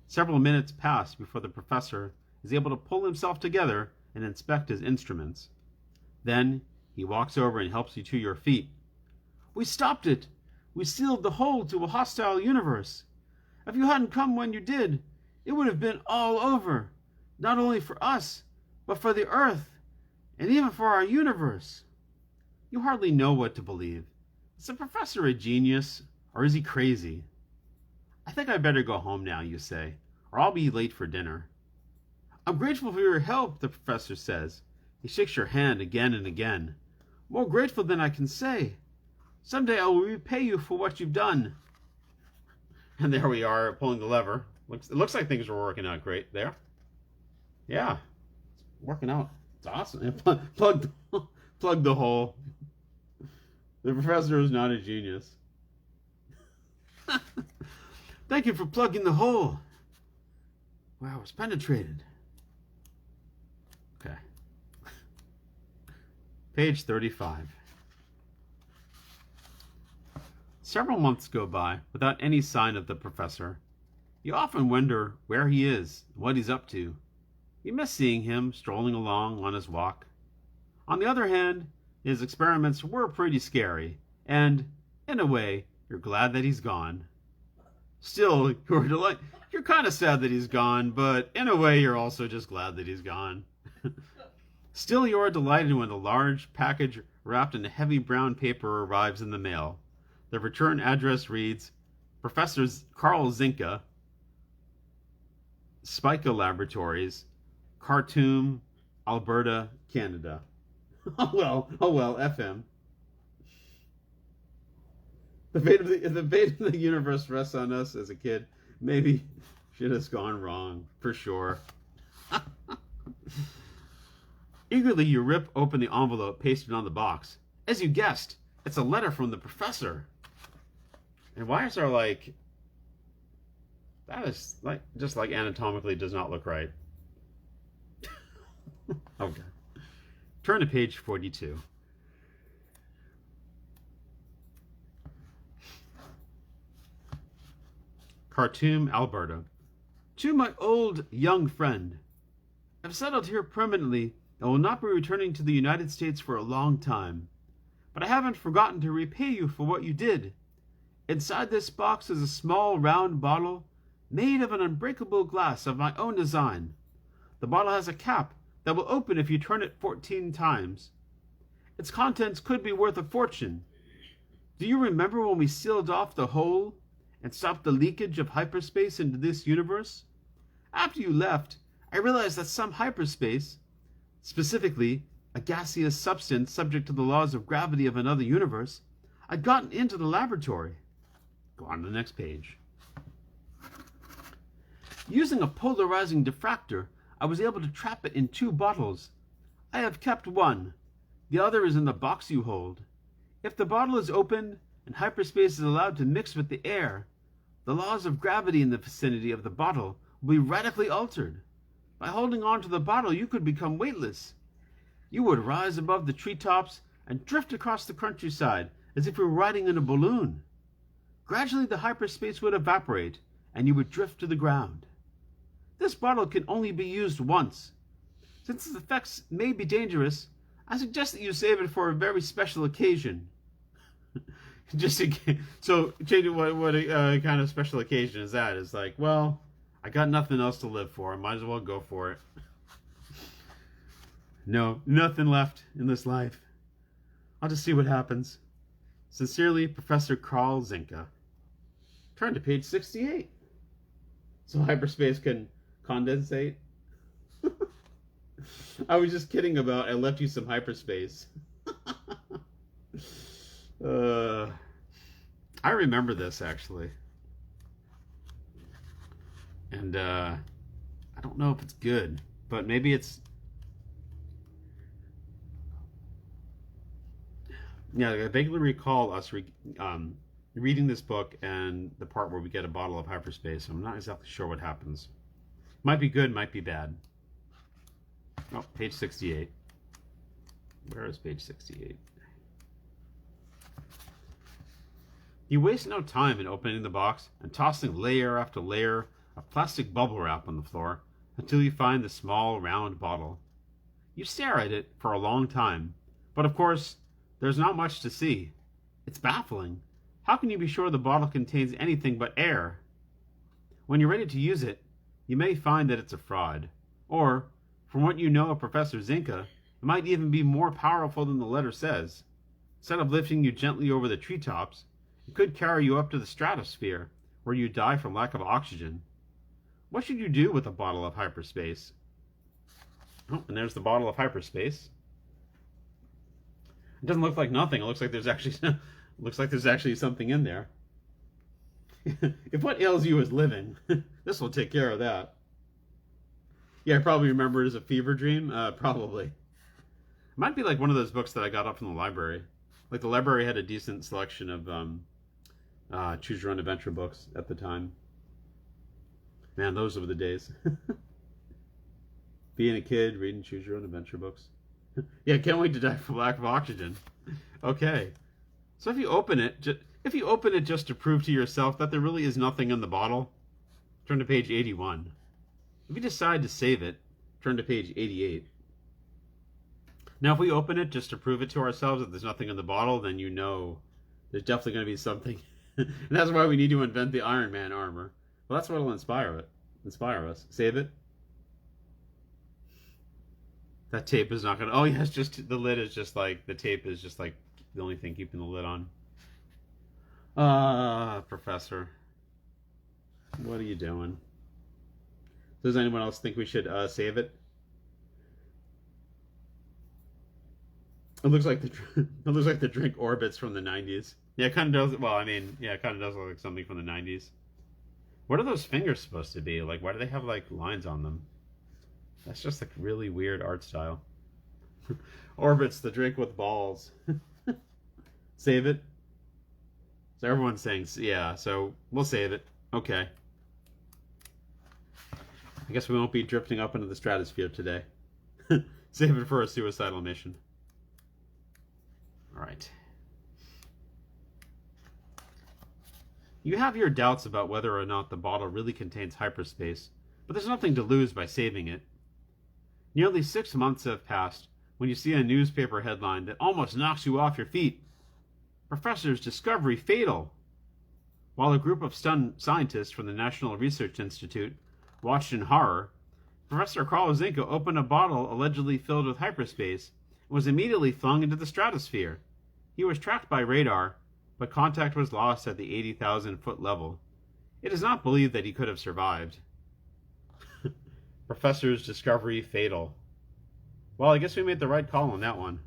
Several minutes pass before the professor is able to pull himself together and inspect his instruments. Then he walks over and helps you to your feet. We stopped it! We sealed the hole to a hostile universe. If you hadn't come when you did, it would have been all over, not only for us, but for the Earth, and even for our universe. You hardly know what to believe. Is the professor a genius, or is he crazy? I think I better go home now, you say, or I'll be late for dinner. I'm grateful for your help, the professor says. He shakes your hand again and again. More grateful than I can say. Someday I will repay you for what you've done. And there we are, pulling the lever. It looks like things were working out great there. Yeah, it's working out. It's awesome. Plug the hole. The professor is not a genius. Thank you for plugging the hole. Wow, it's penetrated. Okay. Page 35. Several months go by without any sign of the professor. You often wonder where he is, what he's up to. You miss seeing him strolling along on his walk. On the other hand, his experiments were pretty scary, and, in a way, you're glad that he's gone. Still, you're kind of sad that he's gone, but in a way, you're also just glad that he's gone. Still, you are delighted when a large package wrapped in heavy brown paper arrives in the mail. The return address reads, Professor Carl Zinka, Spica Laboratories, Khartoum, Alberta, Canada. Oh well, FM. The fate of the universe rests on us as a kid. Maybe shit has gone wrong, for sure. Eagerly, you rip open the envelope pasted on the box. As you guessed, it's a letter from the professor. And why is there that is just anatomically does not look right. Okay. Turn to page 42. Khartoum, Alberta. To my old young friend, I've settled here permanently and will not be returning to the United States for a long time. But I haven't forgotten to repay you for what you did. Inside this box is a small round bottle made of an unbreakable glass of my own design. The bottle has a cap that will open if you turn it 14 times. Its contents could be worth a fortune. Do you remember when we sealed off the hole and stopped the leakage of hyperspace into this universe? After you left, I realized that some hyperspace, specifically a gaseous substance subject to the laws of gravity of another universe, had gotten into the laboratory. Go on to the next page. Using a polarizing diffractor, I was able to trap it in 2 bottles. I have kept one. The other is in the box you hold. If the bottle is opened and hyperspace is allowed to mix with the air, the laws of gravity in the vicinity of the bottle will be radically altered. By holding on to the bottle, you could become weightless. You would rise above the treetops and drift across the countryside as if you were riding in a balloon. Gradually, the hyperspace would evaporate, and you would drift to the ground. This bottle can only be used once. Since its effects may be dangerous, I suggest that you save it for a very special occasion. Just again, so change what kind of special occasion is that? It's like, well, I got nothing else to live for. I might as well go for it. No, nothing left in this life. I'll just see what happens. Sincerely, Professor Carl Zinka. Turn to page 68. So hyperspace can condensate. I was just kidding about I left you some hyperspace. uh, I remember this actually. And I don't know if it's good, but maybe it's. Yeah, I vaguely recall us reading this book and the part where we get a bottle of hyperspace. I'm not exactly sure what happens. Might be good, might be bad. Oh, page 68. Where is page 68? You waste no time in opening the box and tossing layer after layer of plastic bubble wrap on the floor until you find the small round bottle. You stare at it for a long time, but of course, there's not much to see. It's baffling. How can you be sure the bottle contains anything but air? When you're ready to use it, you may find that it's a fraud. Or, from what you know of Professor Zinka, it might even be more powerful than the letter says. Instead of lifting you gently over the treetops, it could carry you up to the stratosphere, where you die from lack of oxygen. What should you do with a bottle of hyperspace? Oh, and there's the bottle of hyperspace. It doesn't look like nothing. It looks like there's actually something in there. If what ails you is living, this will take care of that. Yeah, I probably remember it as a fever dream. Probably. It might be like one of those books that I got up from the library. Like the library had a decent selection of choose your own adventure books at the time. Man, those were the days. Being a kid, reading choose your own adventure books. Yeah, can't wait to die from lack of oxygen. Okay. So if you open it just to prove to yourself that there really is nothing in the bottle, turn to page 81. If you decide to save it, turn to page 88. Now if we open it just to prove it to ourselves that there's nothing in the bottle, then you know there's definitely going to be something. And that's why we need to invent the Iron Man armor. Well, that's what will inspire us. Save it. That tape is not going to... Oh, yeah, it's just... The lid is just like... The tape is just like the only thing keeping the lid on. Professor. What are you doing? Does anyone else think we should save it? It looks like the drink orbits from the 90s. Yeah, it kind of does... Well, I mean, yeah, it kind of does look like something from the 90s. What are those fingers supposed to be? Like, why do they have, like, lines on them? That's just like really weird art style. Orbits, the drink with balls. Save it. So everyone's saying, yeah, so we'll save it. Okay. I guess we won't be drifting up into the stratosphere today. Save it for a suicidal mission. All right. You have your doubts about whether or not the bottle really contains hyperspace, but there's nothing to lose by saving it. Nearly 6 months have passed when you see a newspaper headline that almost knocks you off your feet. Professor's discovery fatal. While a group of stunned scientists from the National Research Institute watched in horror, Professor Carl Zinka opened a bottle allegedly filled with hyperspace and was immediately flung into the stratosphere. He was tracked by radar, but contact was lost at the 80,000-foot level. It is not believed that he could have survived. Professor's discovery fatal. Well, I guess we made the right call on that one.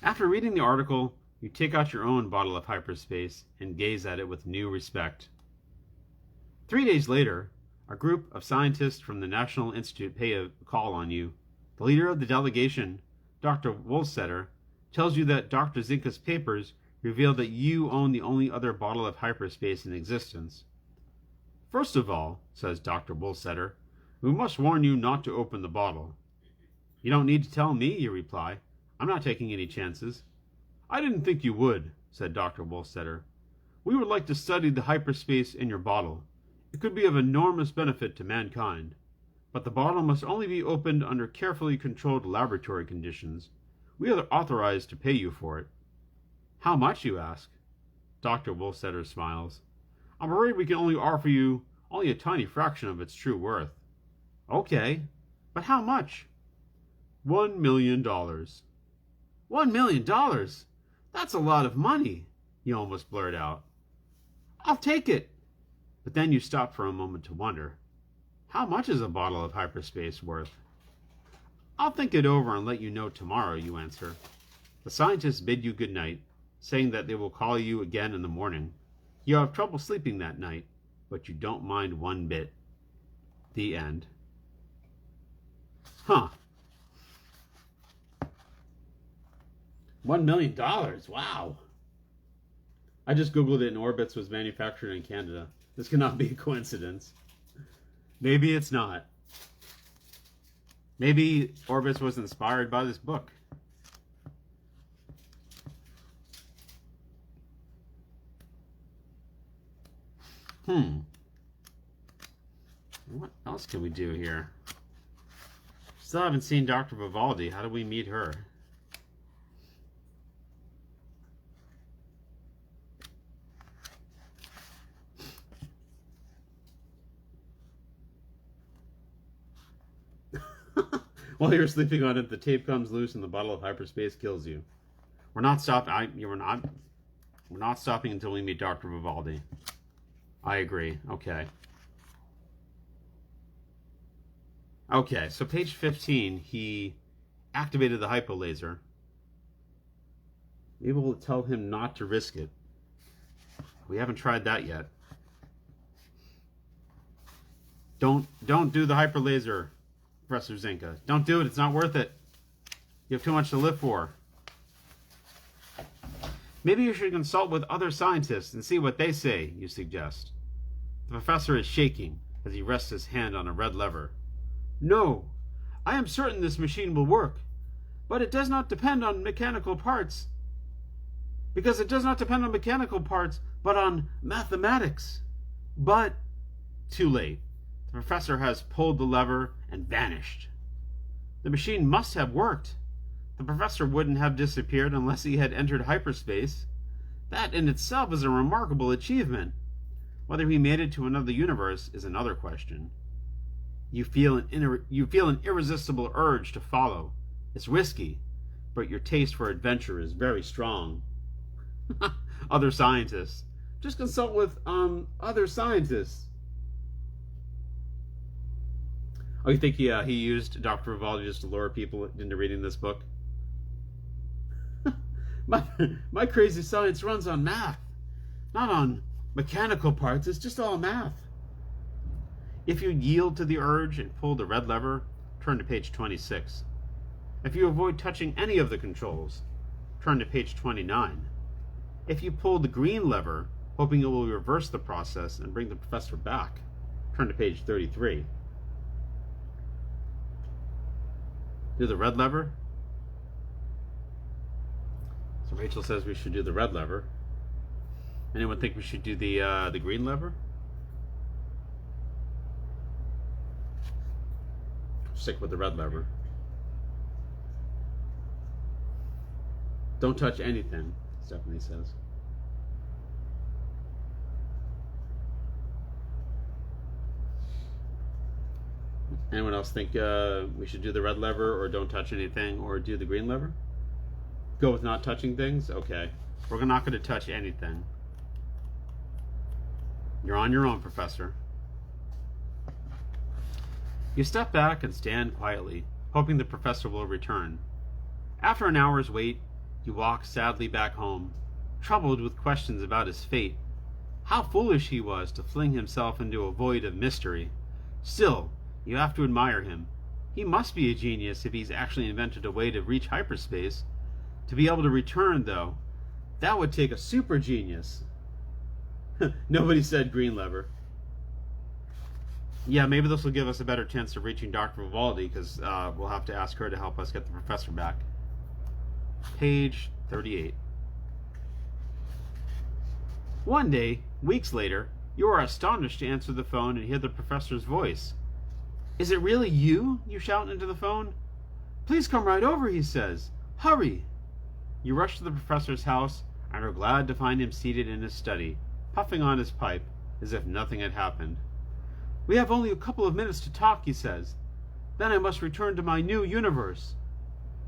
After reading the article, you take out your own bottle of hyperspace and gaze at it with new respect. 3 days later, a group of scientists from the National Institute pay a call on you. The leader of the delegation, Dr. Wohlstetter, tells you that Dr. Zinka's papers reveal that you own the only other bottle of hyperspace in existence. First of all, says Dr. Wohlstetter, we must warn you not to open the bottle. You don't need to tell me, you reply. I'm not taking any chances. I didn't think you would, said Dr. Wohlstetter. We would like to study the hyperspace in your bottle. It could be of enormous benefit to mankind. But the bottle must only be opened under carefully controlled laboratory conditions. We are authorized to pay you for it. How much, you ask? Dr. Wohlstetter smiles. I'm afraid we can only offer you only a tiny fraction of its true worth. Okay, but how much? $1 million. $1 million? That's a lot of money, you almost blurt out. I'll take it. But then you stop for a moment to wonder. How much is a bottle of hyperspace worth? I'll think it over and let you know tomorrow, you answer. The scientists bid you good night, saying that they will call you again in the morning. You have trouble sleeping that night, but you don't mind one bit. The end. Huh. $1 million. Wow. I just Googled it and Orbitz was manufactured in Canada. This cannot be a coincidence. Maybe it's not. Maybe Orbitz was inspired by this book. What else can we do here? Still haven't seen Dr. Vivaldi. How do we meet her? While you're sleeping on it, the tape comes loose and the bottle of hyperspace kills you. We're not stopping. We're not stopping until we meet Dr. Vivaldi. I agree. Okay. Okay, so page 15, he activated the hypolaser. Maybe we'll tell him not to risk it. We haven't tried that yet. Don't do the hyperlaser, Professor Zinka. Don't do it. It's not worth it. You have too much to live for. Maybe you should consult with other scientists and see what they say, you suggest. The professor is shaking as he rests his hand on a red lever. No, I am certain this machine will work, but it does not depend on mechanical parts. Because it does not depend on mechanical parts, but on mathematics. But, too late. The professor has pulled the lever and vanished. The machine must have worked. The professor wouldn't have disappeared unless he had entered hyperspace. That in itself is a remarkable achievement. Whether he made it to another universe is another question. You feel an irresistible urge to follow. It's risky, but your taste for adventure is very strong. Other scientists. Just consult with other scientists. Oh, you think he used Dr. Vivaldi just to lure people into reading this book? My crazy science runs on math, not on mechanical parts. It's just all math. If you yield to the urge and pull the red lever, turn to page 26. If you avoid touching any of the controls, turn to page 29. If you pull the green lever, hoping it will reverse the process and bring the professor back, turn to page 33. Do the red lever. So Rachel says we should do the red lever. Anyone think we should do the green lever? Stick with the red lever. Don't touch anything, Stephanie says. Anyone else think we should do the red lever or don't touch anything or do the green lever? Go with not touching things? Okay. We're not going to touch anything. You're on your own, Professor. You step back and stand quietly, hoping the professor will return. After an hour's wait, you walk sadly back home, troubled with questions about his fate. How foolish he was to fling himself into a void of mystery. Still, you have to admire him. He must be a genius if he's actually invented a way to reach hyperspace. To be able to return, though, that would take a super genius. Nobody said green lever. Yeah, maybe this will give us a better chance of reaching Dr. Vivaldi, because we'll have to ask her to help us get the professor back. Page 38. One day, weeks later, you are astonished to answer the phone and hear the professor's voice. Is it really you? You shout into the phone. Please come right over, he says. Hurry! You rush to the professor's house and are glad to find him seated in his study, puffing on his pipe as if nothing had happened. We have only a couple of minutes to talk, he says. Then I must return to my new universe.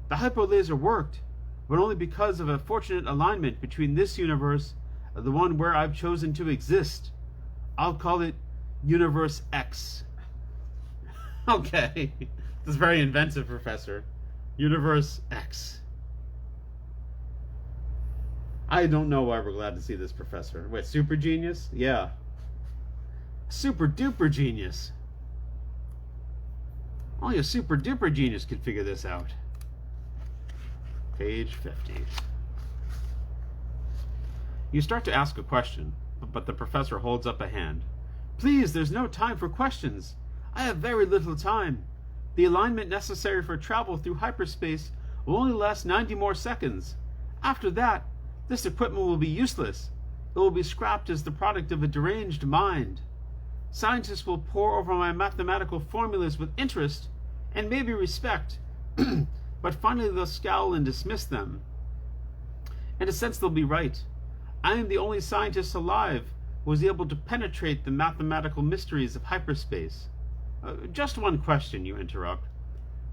The hypolaser worked, but only because of a fortunate alignment between this universe and the one where I've chosen to exist. I'll call it Universe X. Okay. This is very inventive, Professor. Universe X. I don't know why we're glad to see this, Professor. Wait, super genius? Yeah. Super duper genius. Only a super duper genius could figure this out. Page 50. You start to ask a question, but the professor holds up a hand. Please, there's no time for questions. I have very little time. The alignment necessary for travel through hyperspace will only last 90 more seconds. After that, this equipment will be useless. It will be scrapped as the product of a deranged mind. Scientists will pore over my mathematical formulas with interest and maybe respect, but finally they'll scowl and dismiss them. In a sense, they'll be right. I am the only scientist alive who was able to penetrate the mathematical mysteries of hyperspace. Just one question, you interrupt.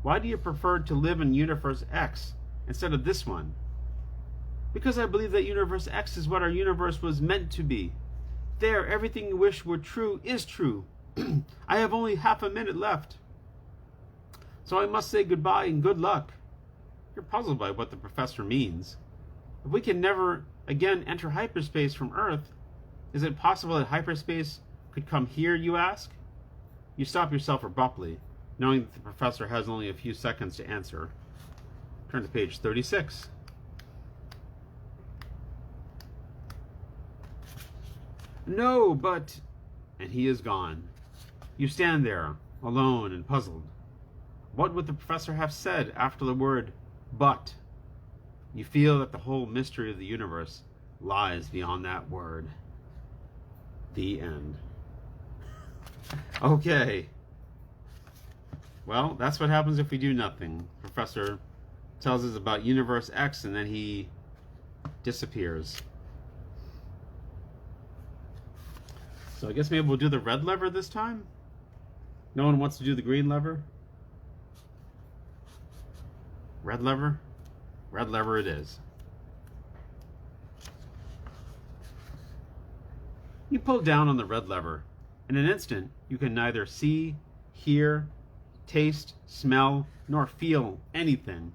Why do you prefer to live in Universe X instead of this one? Because I believe that Universe X is what our universe was meant to be. There, everything you wish were true is true. I have only half a minute left. So I must say goodbye and good luck. You're puzzled by what the professor means. If we can never again enter hyperspace from Earth, is it possible that hyperspace could come here, you ask? You stop yourself abruptly, knowing that the professor has only a few seconds to answer. Turn to page 36. No, but... And he is gone. You stand there, alone and puzzled. What would the professor have said after the word, but? You feel that the whole mystery of the universe lies beyond that word. The end. Okay. Well, that's what happens if we do nothing. The professor tells us about Universe X and then he disappears. So I guess maybe we'll do the red lever this time? No one wants to do the green lever? Red lever? Red lever it is. You pull down on the red lever. In an instant, you can neither see, hear, taste, smell, nor feel anything.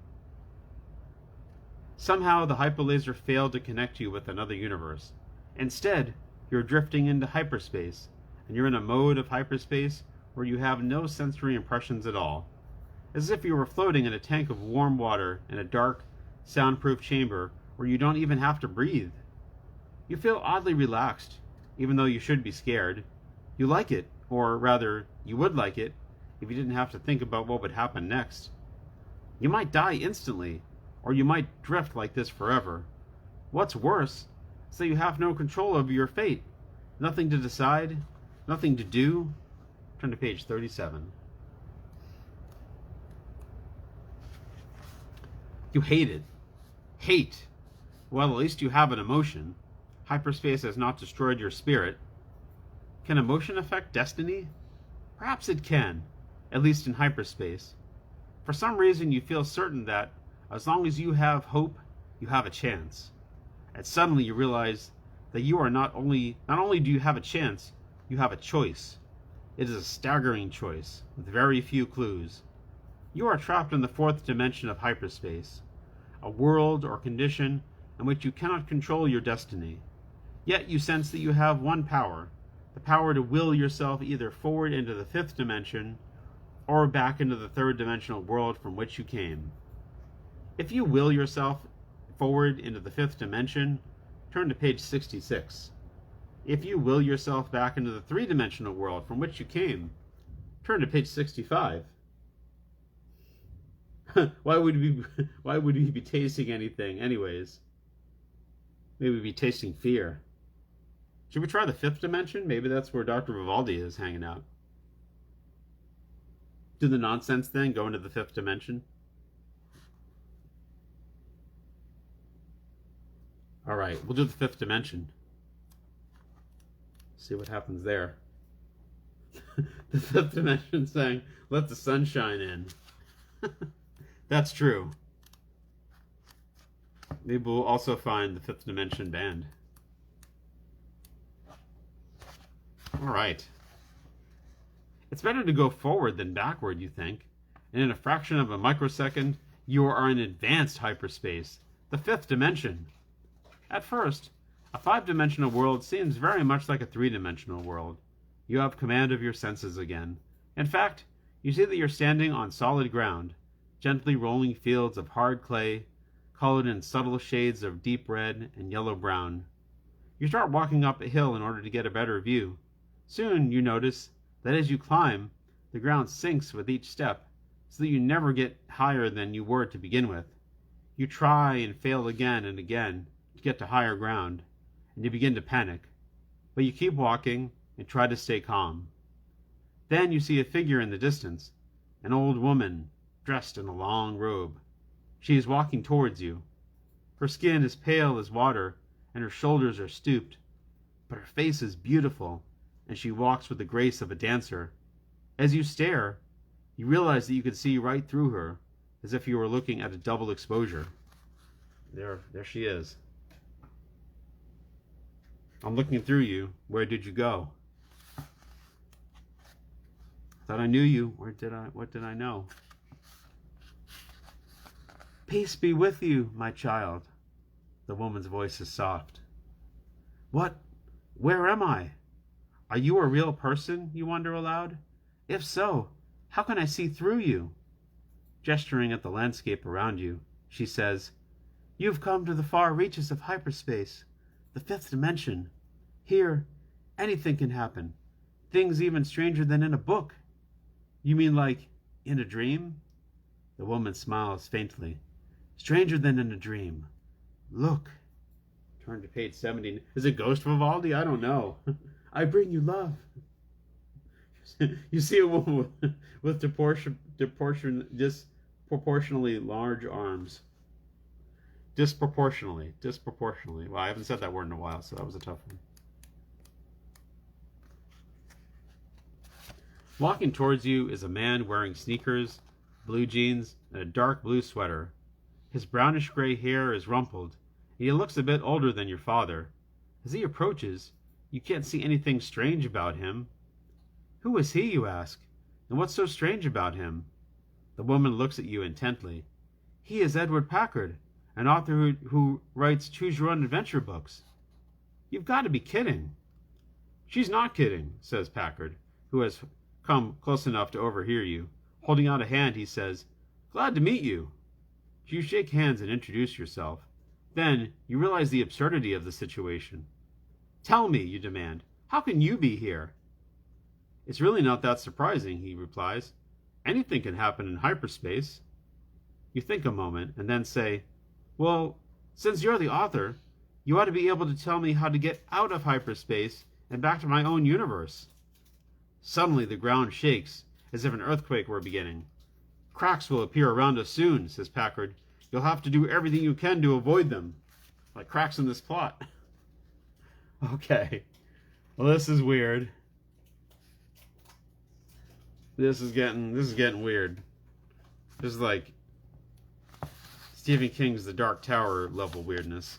Somehow the hyperlaser failed to connect you with another universe. Instead, you're drifting into hyperspace, and you're in a mode of hyperspace where you have no sensory impressions at all. As if you were floating in a tank of warm water in a dark, soundproof chamber where you don't even have to breathe. You feel oddly relaxed, even though you should be scared. You like it, or rather, you would like it, if you didn't have to think about what would happen next. You might die instantly, or you might drift like this forever. What's worse, is that you have no control over your fate. Nothing to decide, nothing to do. Turn to page 37. You hate it. Hate. Well, at least you have an emotion. Hyperspace has not destroyed your spirit. Can emotion affect destiny? Perhaps it can, at least in hyperspace. For some reason you feel certain that, as long as you have hope, you have a chance. And suddenly you realize that you are not only do you have a chance, you have a choice. It is a staggering choice, with very few clues. You are trapped in the fourth dimension of hyperspace, a world or condition in which you cannot control your destiny. Yet you sense that you have one power, the power to will yourself either forward into the fifth dimension or back into the third dimensional world from which you came. If you will yourself forward into the fifth dimension, turn to page 66. If you will yourself back into the three-dimensional world from which you came, turn to page 65. Why would we be tasting anything anyways? Maybe we'd be tasting fear. Should we try the fifth dimension? Maybe that's where Dr. Vivaldi is hanging out. Do the nonsense thing, go into the fifth dimension. Alright, we'll do the fifth dimension. See what happens there. The fifth dimension saying, let the sunshine in. That's true. Maybe we'll also find the fifth dimension band. Alright. It's better to go forward than backward, you think, and in a fraction of a microsecond, you are in advanced hyperspace, the fifth dimension. At first, a five-dimensional world seems very much like a three-dimensional world. You have command of your senses again. In fact, you see that you're standing on solid ground, gently rolling fields of hard clay, colored in subtle shades of deep red and yellow-brown. You start walking up a hill in order to get a better view. Soon you notice that as you climb, the ground sinks with each step, so that you never get higher than you were to begin with. You try and fail again and again to get to higher ground, and you begin to panic. But you keep walking and try to stay calm. Then you see a figure in the distance, an old woman dressed in a long robe. She is walking towards you. Her skin is pale as water, and her shoulders are stooped, but her face is beautiful, and she walks with the grace of a dancer. As you stare, you realize that you can see right through her, as if you were looking at a double exposure. There she is. I'm looking through you. Where did you go? Thought I knew you. What did I know? Peace be with you, my child. The woman's voice is soft. What? Where am I? Are you a real person, you wonder aloud? If so, how can I see through you? Gesturing at the landscape around you, she says, You've come to the far reaches of hyperspace, the fifth dimension. Here, anything can happen. Things even stranger than in a book. You mean like in a dream? The woman smiles faintly. Stranger than in a dream. Look. Turn to page 70. Is it Ghost Vivaldi? I don't know. I bring you love. You see a woman with disproportionately large arms. Disproportionately. Well, I haven't said that word in a while, so that was a tough one. Walking towards you is a man wearing sneakers, blue jeans, and a dark blue sweater. His brownish-gray hair is rumpled, and he looks a bit older than your father. As he approaches, you can't see anything strange about him. Who is he, you ask, and what's so strange about him? The woman looks at you intently. He is Edward Packard, an author who writes choose-your-own-adventure books. You've got to be kidding. She's not kidding, says Packard, who has come close enough to overhear you. Holding out a hand, he says, Glad to meet you. You shake hands and introduce yourself. Then you realize the absurdity of the situation. Tell me, you demand, how can you be here? It's really not that surprising, he replies. Anything can happen in hyperspace. You think a moment and then say, Well, since you're the author, you ought to be able to tell me how to get out of hyperspace and back to my own universe. Suddenly the ground shakes, as if an earthquake were beginning. Cracks will appear around us soon, says Packard. You'll have to do everything you can to avoid them. Like cracks in this plot. Okay. Well, this is weird. This is getting weird. This is like Stephen King's The Dark Tower level weirdness.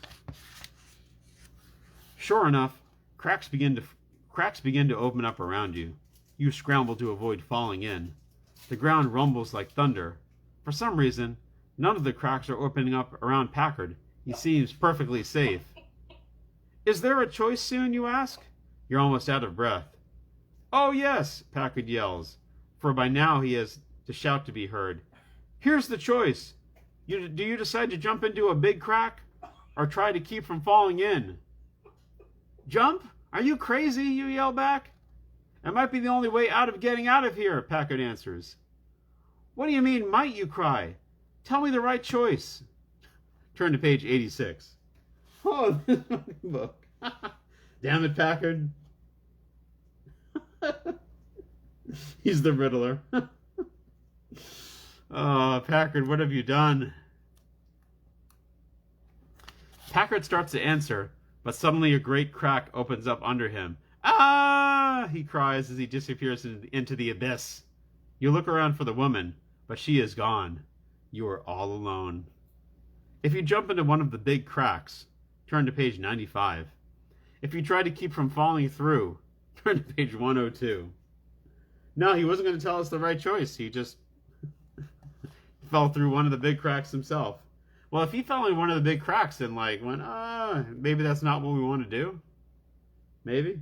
Sure enough, cracks begin to open up around you. You scramble to avoid falling in. The ground rumbles like thunder. For some reason, none of the cracks are opening up around Packard. He seems perfectly safe. Is there a choice soon, you ask? You're almost out of breath. Oh yes, Packard yells, for by now he has to shout to be heard. Here's the choice. Do you decide to jump into a big crack or try to keep from falling in? Jump? Are you crazy? You yell back. It might be the only way out of getting out of here, Packard answers. What do you mean, might, you cry? Tell me the right choice. Turn to page 86. Oh, this book. Damn it, Packard. He's the Riddler. Oh, Packard, what have you done? Packard starts to answer, but suddenly a great crack opens up under him. Ah! He cries as he disappears into the abyss. You look around for the woman, but she is gone. You are all alone. If you jump into one of the big cracks, turn to page 95. If you try to keep from falling through, turn to page 102. No, he wasn't going to tell us the right choice. He just fell through one of the big cracks himself. Well, if he fell in one of the big cracks and like went, maybe that's not what we want to do. Maybe.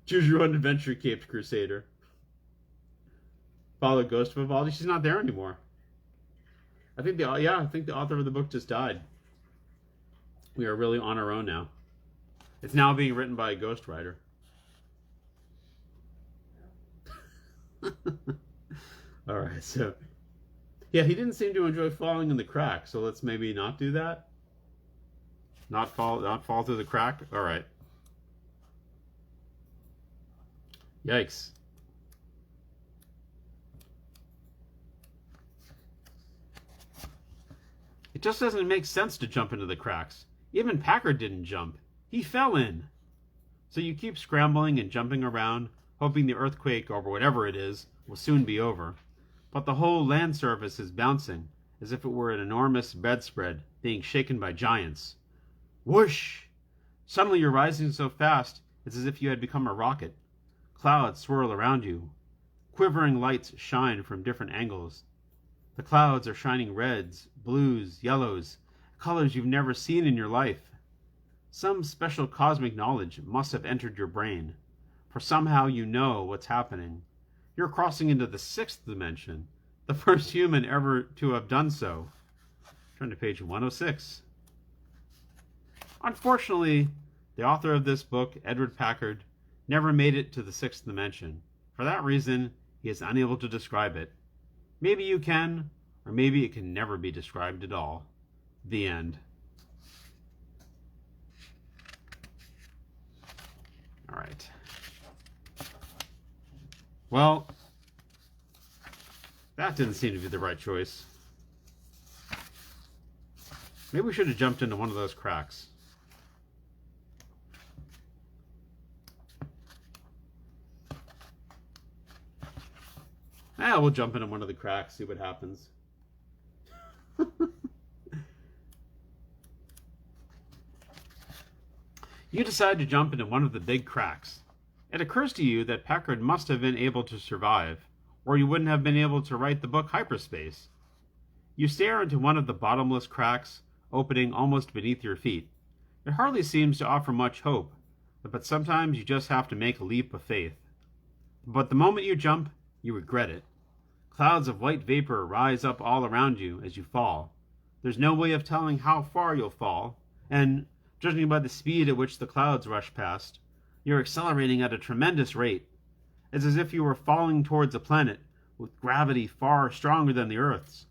Choose your own adventure, Caped Crusader. Follow Ghost of Vivaldi. She's not there anymore. I think the author of the book just died. We are really on our own now. It's now being written by a ghostwriter. All right, so yeah, he didn't seem to enjoy falling in the crack, so let's maybe not do that. Not fall through the crack. All right. Yikes. It just doesn't make sense to jump into the cracks. Even Packard didn't jump. He fell in. So you keep scrambling and jumping around, hoping the earthquake or whatever it is will soon be over. But the whole land surface is bouncing, as if it were an enormous bedspread being shaken by giants. Whoosh! Suddenly you're rising so fast, it's as if you had become a rocket. Clouds swirl around you. Quivering lights shine from different angles. The clouds are shining reds, blues, yellows, colors you've never seen in your life. Some special cosmic knowledge must have entered your brain, for somehow you know what's happening. You're crossing into the 6th dimension, the first human ever to have done so. Turn to page 106. Unfortunately, the author of this book, Edward Packard, never made it to the 6th dimension. For that reason, he is unable to describe it. Maybe you can, or maybe it can never be described at all. The end. All right. Well, that didn't seem to be the right choice. Maybe we should have jumped into one of those cracks. We'll jump into one of the cracks, see what happens. You decide to jump into one of the big cracks. It occurs to you that Packard must have been able to survive, or you wouldn't have been able to write the book Hyperspace. You stare into one of the bottomless cracks, opening almost beneath your feet. It hardly seems to offer much hope, but sometimes you just have to make a leap of faith. But the moment you jump, you regret it. Clouds of white vapor rise up all around you as you fall. There's no way of telling how far you'll fall, and, judging by the speed at which the clouds rush past, you're accelerating at a tremendous rate. It's as if you were falling towards a planet with gravity far stronger than the Earth's.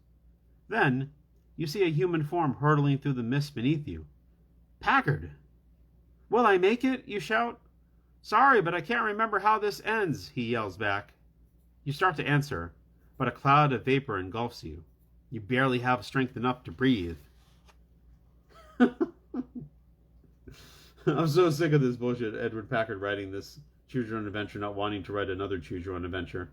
Then, you see a human form hurtling through the mist beneath you. Packard! Will I make it? You shout. Sorry, but I can't remember how this ends, he yells back. You start to answer, but a cloud of vapor engulfs you. You barely have strength enough to breathe. I'm so sick of this bullshit. Edward Packard writing this Choose Your Own Adventure, not wanting to write another Choose Your Own Adventure.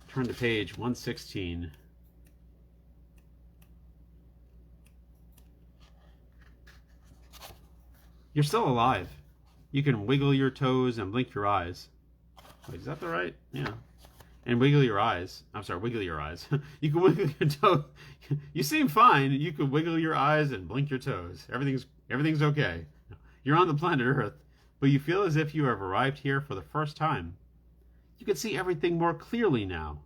Turn to page 116. You're still alive. You can wiggle your toes and blink your eyes. Wait, is that the right? Yeah. And wiggle your eyes. I'm sorry, wiggle your eyes. You can wiggle your toes. You seem fine. You can wiggle your eyes and blink your toes. Everything's okay. You're on the planet Earth, but you feel as if you have arrived here for the first time. You can see everything more clearly now.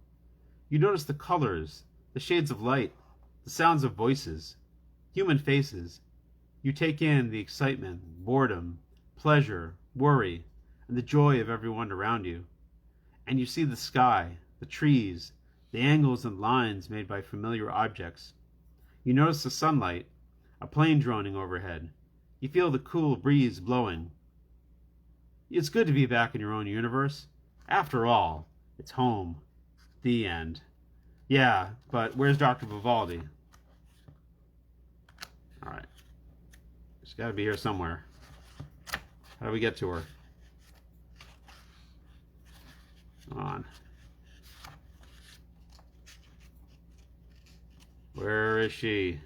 You notice the colors, the shades of light, the sounds of voices, human faces. You take in the excitement, boredom, pleasure, worry, and the joy of everyone around you. And you see the sky, the trees, the angles and lines made by familiar objects. You notice the sunlight, a plane droning overhead. You feel the cool breeze blowing. It's good to be back in your own universe. After all, it's home. The end. Yeah, but where's Dr. Vivaldi? Alright. She's got to be here somewhere. How do we get to her? Come on. Where is she?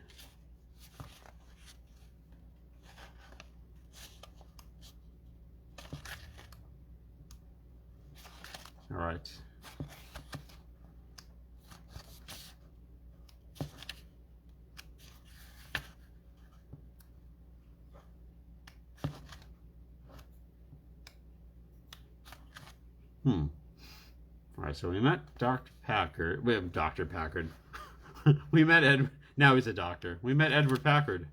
Hmm. All right, so we met Dr. Packard. We have Dr. Packard. We met Ed. Now he's a doctor. We met Edward Packard.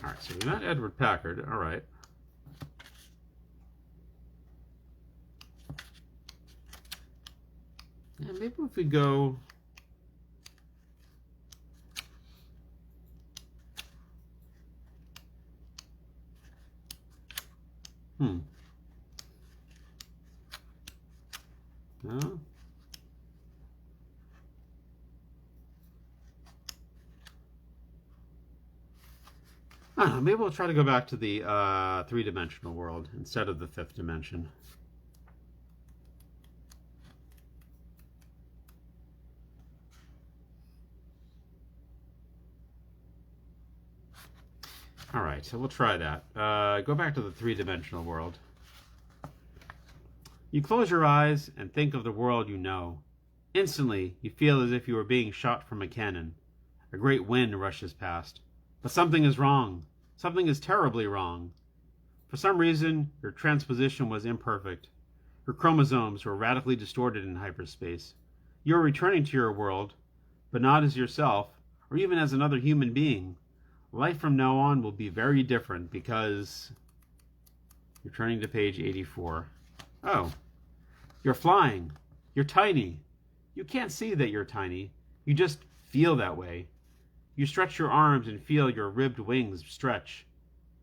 All right, so we met Edward Packard. All right. Yeah, maybe if we go. Hmm. No. I don't know, maybe we'll try to go back to the three-dimensional world instead of the fifth dimension. All right, so we'll try that. Go back to the three-dimensional world. You close your eyes and think of the world you know. Instantly, you feel as if you were being shot from a cannon. A great wind rushes past. But something is wrong. Something is terribly wrong. For some reason, your transposition was imperfect. Your chromosomes were radically distorted in hyperspace. You are returning to your world, but not as yourself, or even as another human being. Life from now on will be very different because... You're turning to page 84. Oh, you're flying. You're tiny. You can't see that you're tiny. You just feel that way. You stretch your arms and feel your ribbed wings stretch.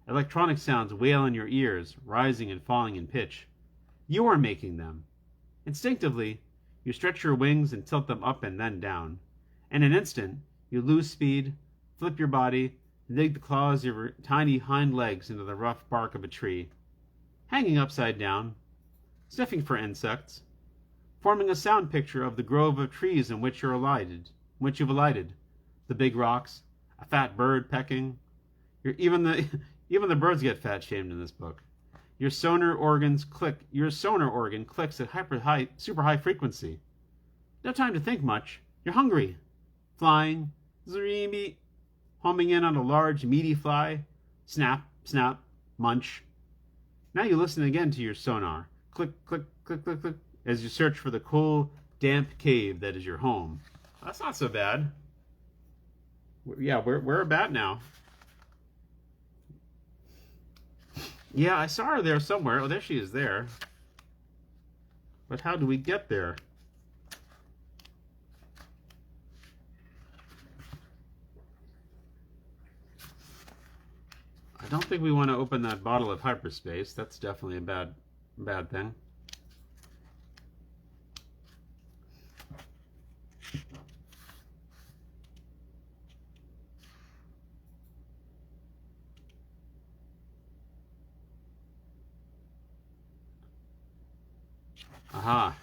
Electronic sounds wail in your ears, rising and falling in pitch. You are making them. Instinctively, you stretch your wings and tilt them up and then down. In an instant, you lose speed, flip your body, and dig the claws of your tiny hind legs into the rough bark of a tree. Hanging upside down, sniffing for insects, forming a sound picture of the grove of trees in which you've alighted, the big rocks, a fat bird pecking. Even the birds get fat shamed in this book. Your sonar organ clicks at super high frequency. No time to think much. You're hungry. Flying, zreemy, homing in on a large, meaty fly. Snap, snap, munch. Now you listen again to your sonar. Click, click, click, click, click, as you search for the cool, damp cave that is your home. That's not so bad. Yeah, we're a bat now. Yeah, I saw her there somewhere. Oh, there she is there. But how do we get there? I don't think we want to open that bottle of hyperspace. That's definitely a bad thing. Aha.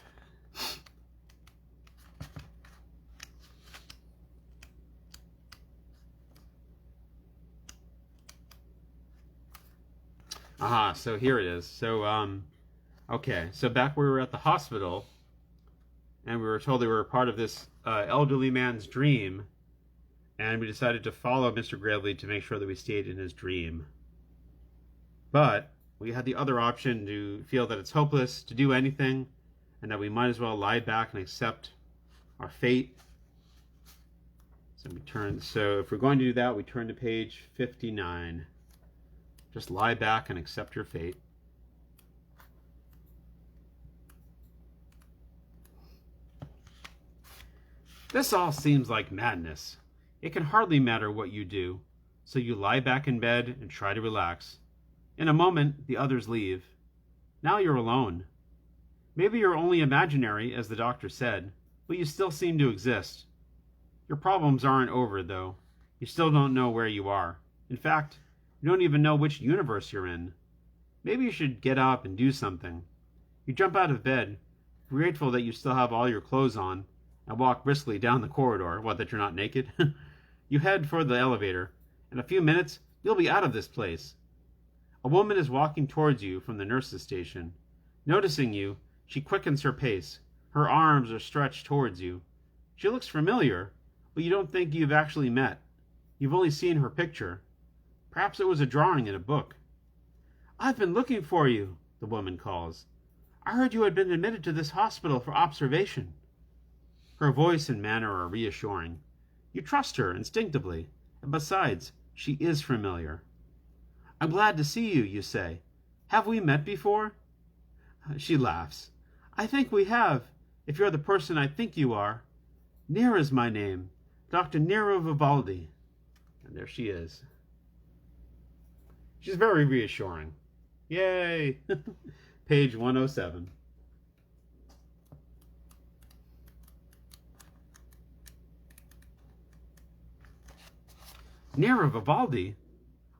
Aha, so here it is. So, okay, so back where we were at the hospital, and we were told they were a part of this elderly man's dream, and we decided to follow Mr. Gravely to make sure that we stayed in his dream. But we had the other option to feel that it's hopeless to do anything, and that we might as well lie back and accept our fate. So if we're going to do that, we turn to page 59. Just lie back and accept your fate. This all seems like madness. It can hardly matter what you do, so you lie back in bed and try to relax. In a moment, the others leave. Now you're alone. Maybe you're only imaginary, as the doctor said, but you still seem to exist. Your problems aren't over, though. You still don't know where you are. In fact, you don't even know which universe you're in. Maybe you should get up and do something. You jump out of bed, grateful that you still have all your clothes on, and walk briskly down the corridor, that you're not naked. You head for the elevator. In a few minutes, you'll be out of this place. A woman is walking towards you from the nurse's station. Noticing you, she quickens her pace. Her arms are stretched towards you. She looks familiar, but you don't think you've actually met. You've only seen her picture. Perhaps it was a drawing in a book. I've been looking for you, the woman calls. I heard you had been admitted to this hospital for observation. Her voice and manner are reassuring. You trust her instinctively, and besides, she is familiar. I'm glad to see you, you say. Have we met before? She laughs. I think we have, if you're the person I think you are. Nera's my name, Dr. Nera Vivaldi. And there she is. She's very reassuring. Yay! Page 107. Nera Vivaldi?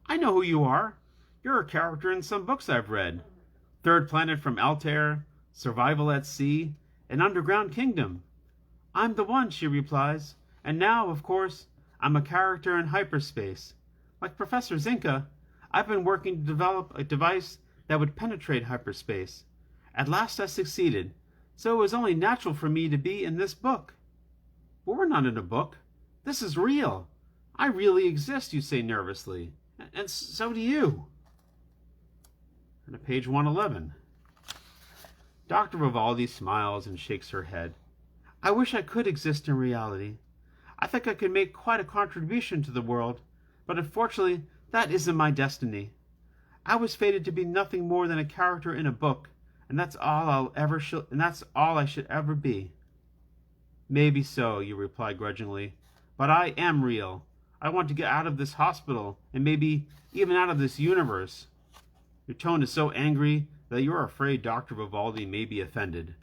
I know who you are. You're a character in some books I've read. Third Planet from Altair, Survival at Sea, and Underground Kingdom. I'm the one, she replies. And now, of course, I'm a character in hyperspace. Like Professor Zinka, I've been working to develop a device that would penetrate hyperspace. At last I succeeded, so it was only natural for me to be in this book. But we're not in a book. This is real. I really exist, you say nervously. And so do you. And at page 111. Dr. Vivaldi smiles and shakes her head. I wish I could exist in reality. I think I could make quite a contribution to the world, but unfortunately, that isn't my destiny. I was fated to be nothing more than a character in a book, and that's all I should ever be. Maybe so, you reply grudgingly, but I am real. I want to get out of this hospital, and maybe even out of this universe. Your tone is so angry that you're afraid Dr. Vivaldi may be offended.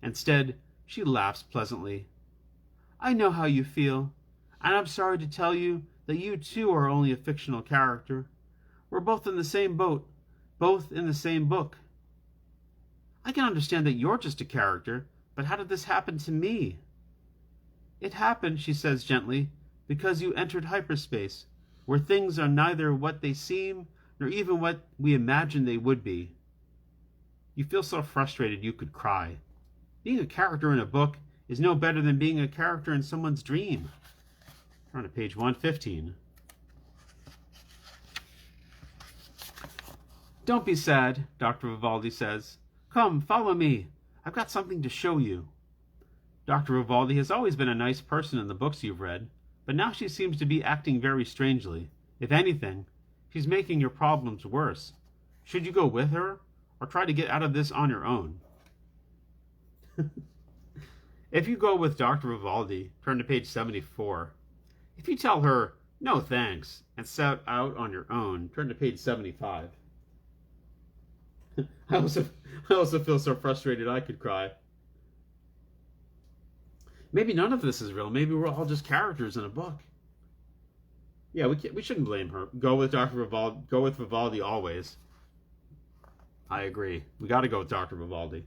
Instead, she laughs pleasantly. I know how you feel, and I'm sorry to tell you that you too are only a fictional character. We're both in the same boat, both in the same book. I can understand that you're just a character, but how did this happen to me? It happened, she says gently, because you entered hyperspace, where things are neither what they seem, nor even what we imagine they would be. You feel so frustrated you could cry. Being a character in a book is no better than being a character in someone's dream. Turn to page 115. Don't be sad, Dr. Vivaldi says. Come, follow me. I've got something to show you. Dr. Vivaldi has always been a nice person in the books you've read, but now she seems to be acting very strangely. If anything, she's making your problems worse. Should you go with her, or try to get out of this on your own? If you go with Dr. Vivaldi, turn to page 74. If you tell her, no thanks, and set out on your own, turn to page 75. I also feel so frustrated I could cry. Maybe none of this is real. Maybe we're all just characters in a book. Yeah, we shouldn't blame her. Go with Dr. Vivaldi. Go with Vivaldi always. I agree. We got to go with Dr. Vivaldi.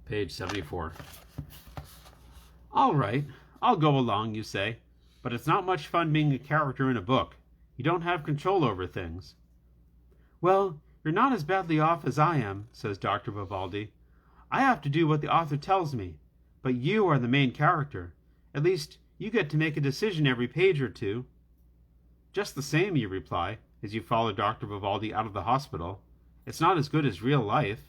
Page 74. All right, I'll go along, you say, but it's not much fun being a character in a book. You don't have control over things. Well, you're not as badly off as I am, says Dr. Vivaldi. I have to do what the author tells me, but you are the main character. At least, you get to make a decision every page or two. Just the same, you reply, as you follow Dr. Vivaldi out of the hospital. It's not as good as real life.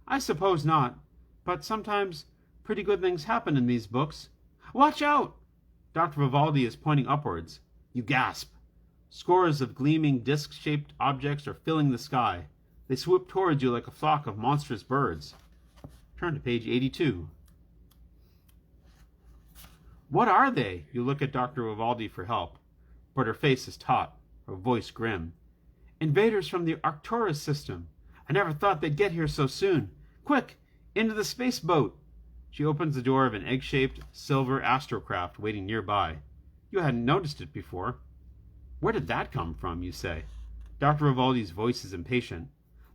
I suppose not, but sometimes pretty good things happen in these books. Watch out! Dr. Vivaldi is pointing upwards. You gasp. Scores of gleaming disc-shaped objects are filling the sky. They swoop towards you like a flock of monstrous birds. Turn to page 82. What are they? You look at Dr. Vivaldi for help, but her face is taut, her voice grim. Invaders from the Arcturus system. I never thought they'd get here so soon. Quick, into the space boat. She opens the door of an egg-shaped silver astrocraft waiting nearby. You hadn't noticed it before. Where did that come from, you say? Dr. Vivaldi's voice is impatient.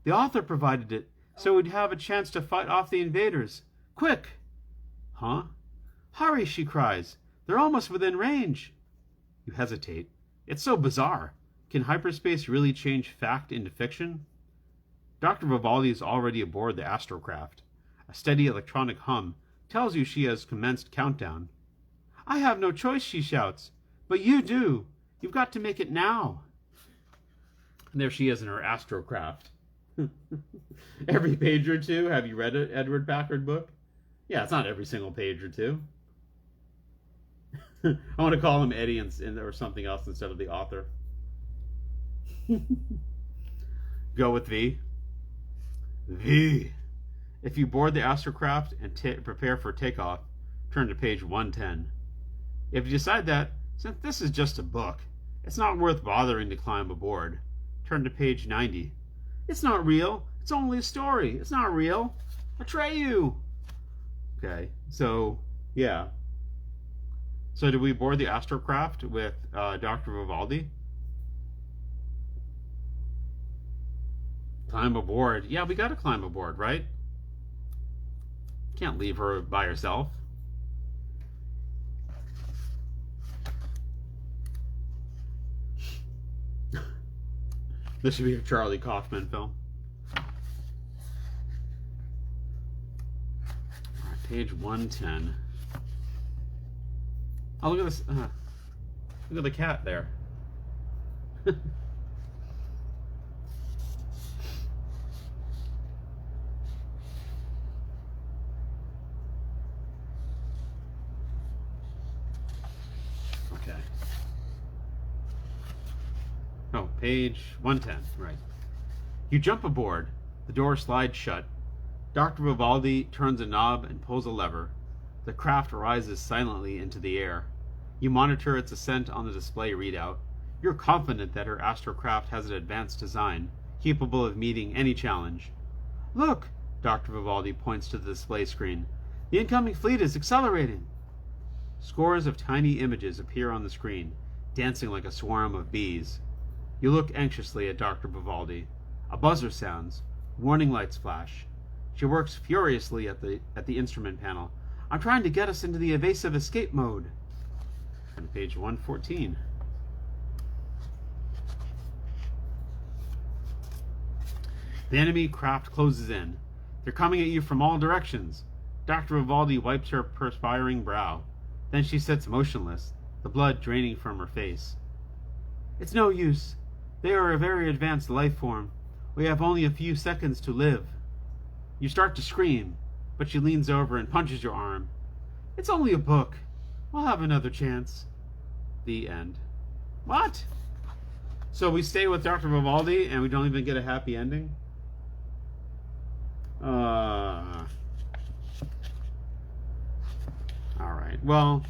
The author provided it, so we'd have a chance to fight off the invaders. Quick! Huh? Hurry, she cries. They're almost within range. You hesitate. It's so bizarre. Can hyperspace really change fact into fiction? Dr. Vivaldi is already aboard the astrocraft. A steady electronic hum tells you she has commenced countdown. I have no choice, she shouts. But you do. You've got to make it now. And there she is in her astrocraft. Every page or two. Have you read an Edward Packard book? Yeah, it's not every single page or two. I want to call him Eddie or something else instead of the author. Go with V. V. If you board the astrocraft and prepare for takeoff, turn to page 110. If you decide that, since this is just a book, it's not worth bothering to climb aboard, turn to page 90. It's not real. It's only a story. It's not real. Atreyu. Okay, so, yeah. So did we board the astrocraft with Dr. Vivaldi? Climb aboard. Yeah, we got to climb aboard, right? Can't leave her by herself. This should be a Charlie Kaufman film. All right, page 110. Oh, look at this. Look at the cat there. Okay. Oh, page 110, right. You jump aboard. The door slides shut. Dr. Vivaldi turns a knob and pulls a lever. The craft rises silently into the air. You monitor its ascent on the display readout. You're confident that her astrocraft has an advanced design, capable of meeting any challenge. Look! Dr. Vivaldi points to the display screen. The incoming fleet is accelerating. Scores of tiny images appear on the screen, dancing like a swarm of bees. You look anxiously at Dr. Vivaldi. A buzzer sounds. Warning lights flash. She works furiously at the instrument panel. I'm trying to get us into the evasive escape mode. On page 114. The enemy craft closes in. They're coming at you from all directions. Dr. Vivaldi wipes her perspiring brow. Then she sits motionless, the blood draining from her face. It's no use. They are a very advanced life form. We have only a few seconds to live. You start to scream, but she leans over and punches your arm. It's only a book. We'll have another chance. The end. What? So we stay with Dr. Vivaldi and we don't even get a happy ending? Alright, well,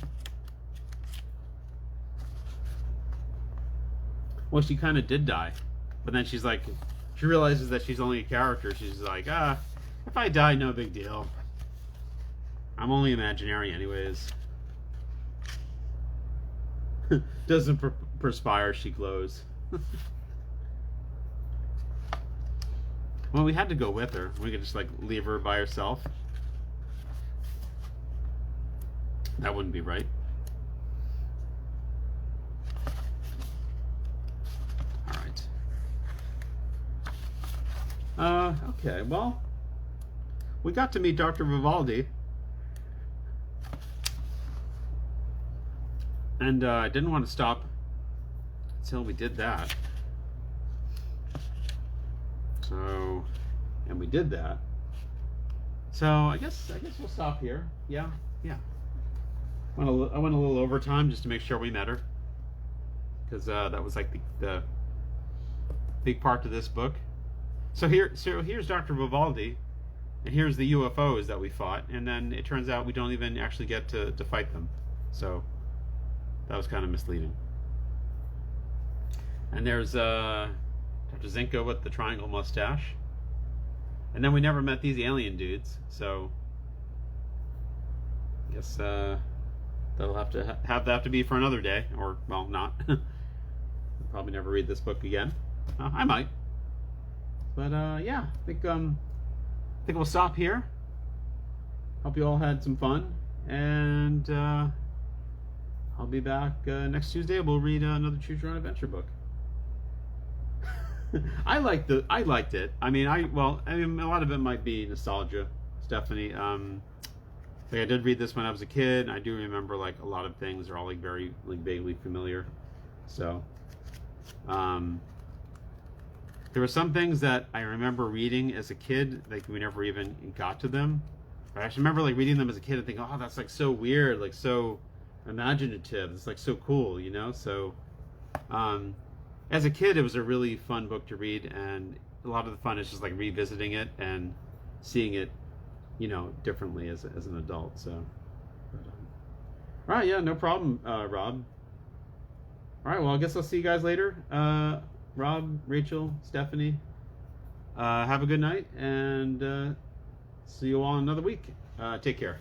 she kind of did die. But then she's like, she realizes that she's only a character. She's like, if I die, no big deal. I'm only imaginary anyways. Doesn't perspire, she glows. Well, we had to go with her. We could just like leave her by herself. That wouldn't be right. Alright. Okay, well, we got to meet Dr. Vivaldi. And I didn't want to stop until we did that. So, and we did that. So I guess we'll stop here. Yeah. I went a little overtime just to make sure we met her, because that was like the big part to this book. So here's Dr. Vivaldi, and here's the UFOs that we fought, and then it turns out we don't even actually get to fight them. So that was kind of misleading. And there's Dr. Zinka with the triangle mustache. And then we never met these alien dudes, so I guess that'll have to be for another day, or well, not. I'll probably never read this book again. I might, but yeah, I think we'll stop here. Hope you all had some fun, and I'll be back next Tuesday. We'll read another Choose Your Own Adventure book. I liked it. I mean, a lot of it might be nostalgia, Stephanie. Like I did read this when I was a kid. And I do remember like a lot of things are all like very like vaguely familiar. So, there were some things that I remember reading as a kid, like we never even got to them. But I actually remember like reading them as a kid and thinking, oh, that's like so weird, like so imaginative. It's like so cool, you know? So, as a kid, it was a really fun book to read, and a lot of the fun is just like revisiting it and seeing it, you know, differently as an adult. So, but, all right, yeah, no problem, Rob. All right, well, I guess I'll see you guys later. Rob, Rachel, Stephanie, have a good night, and see you all another week. Take care.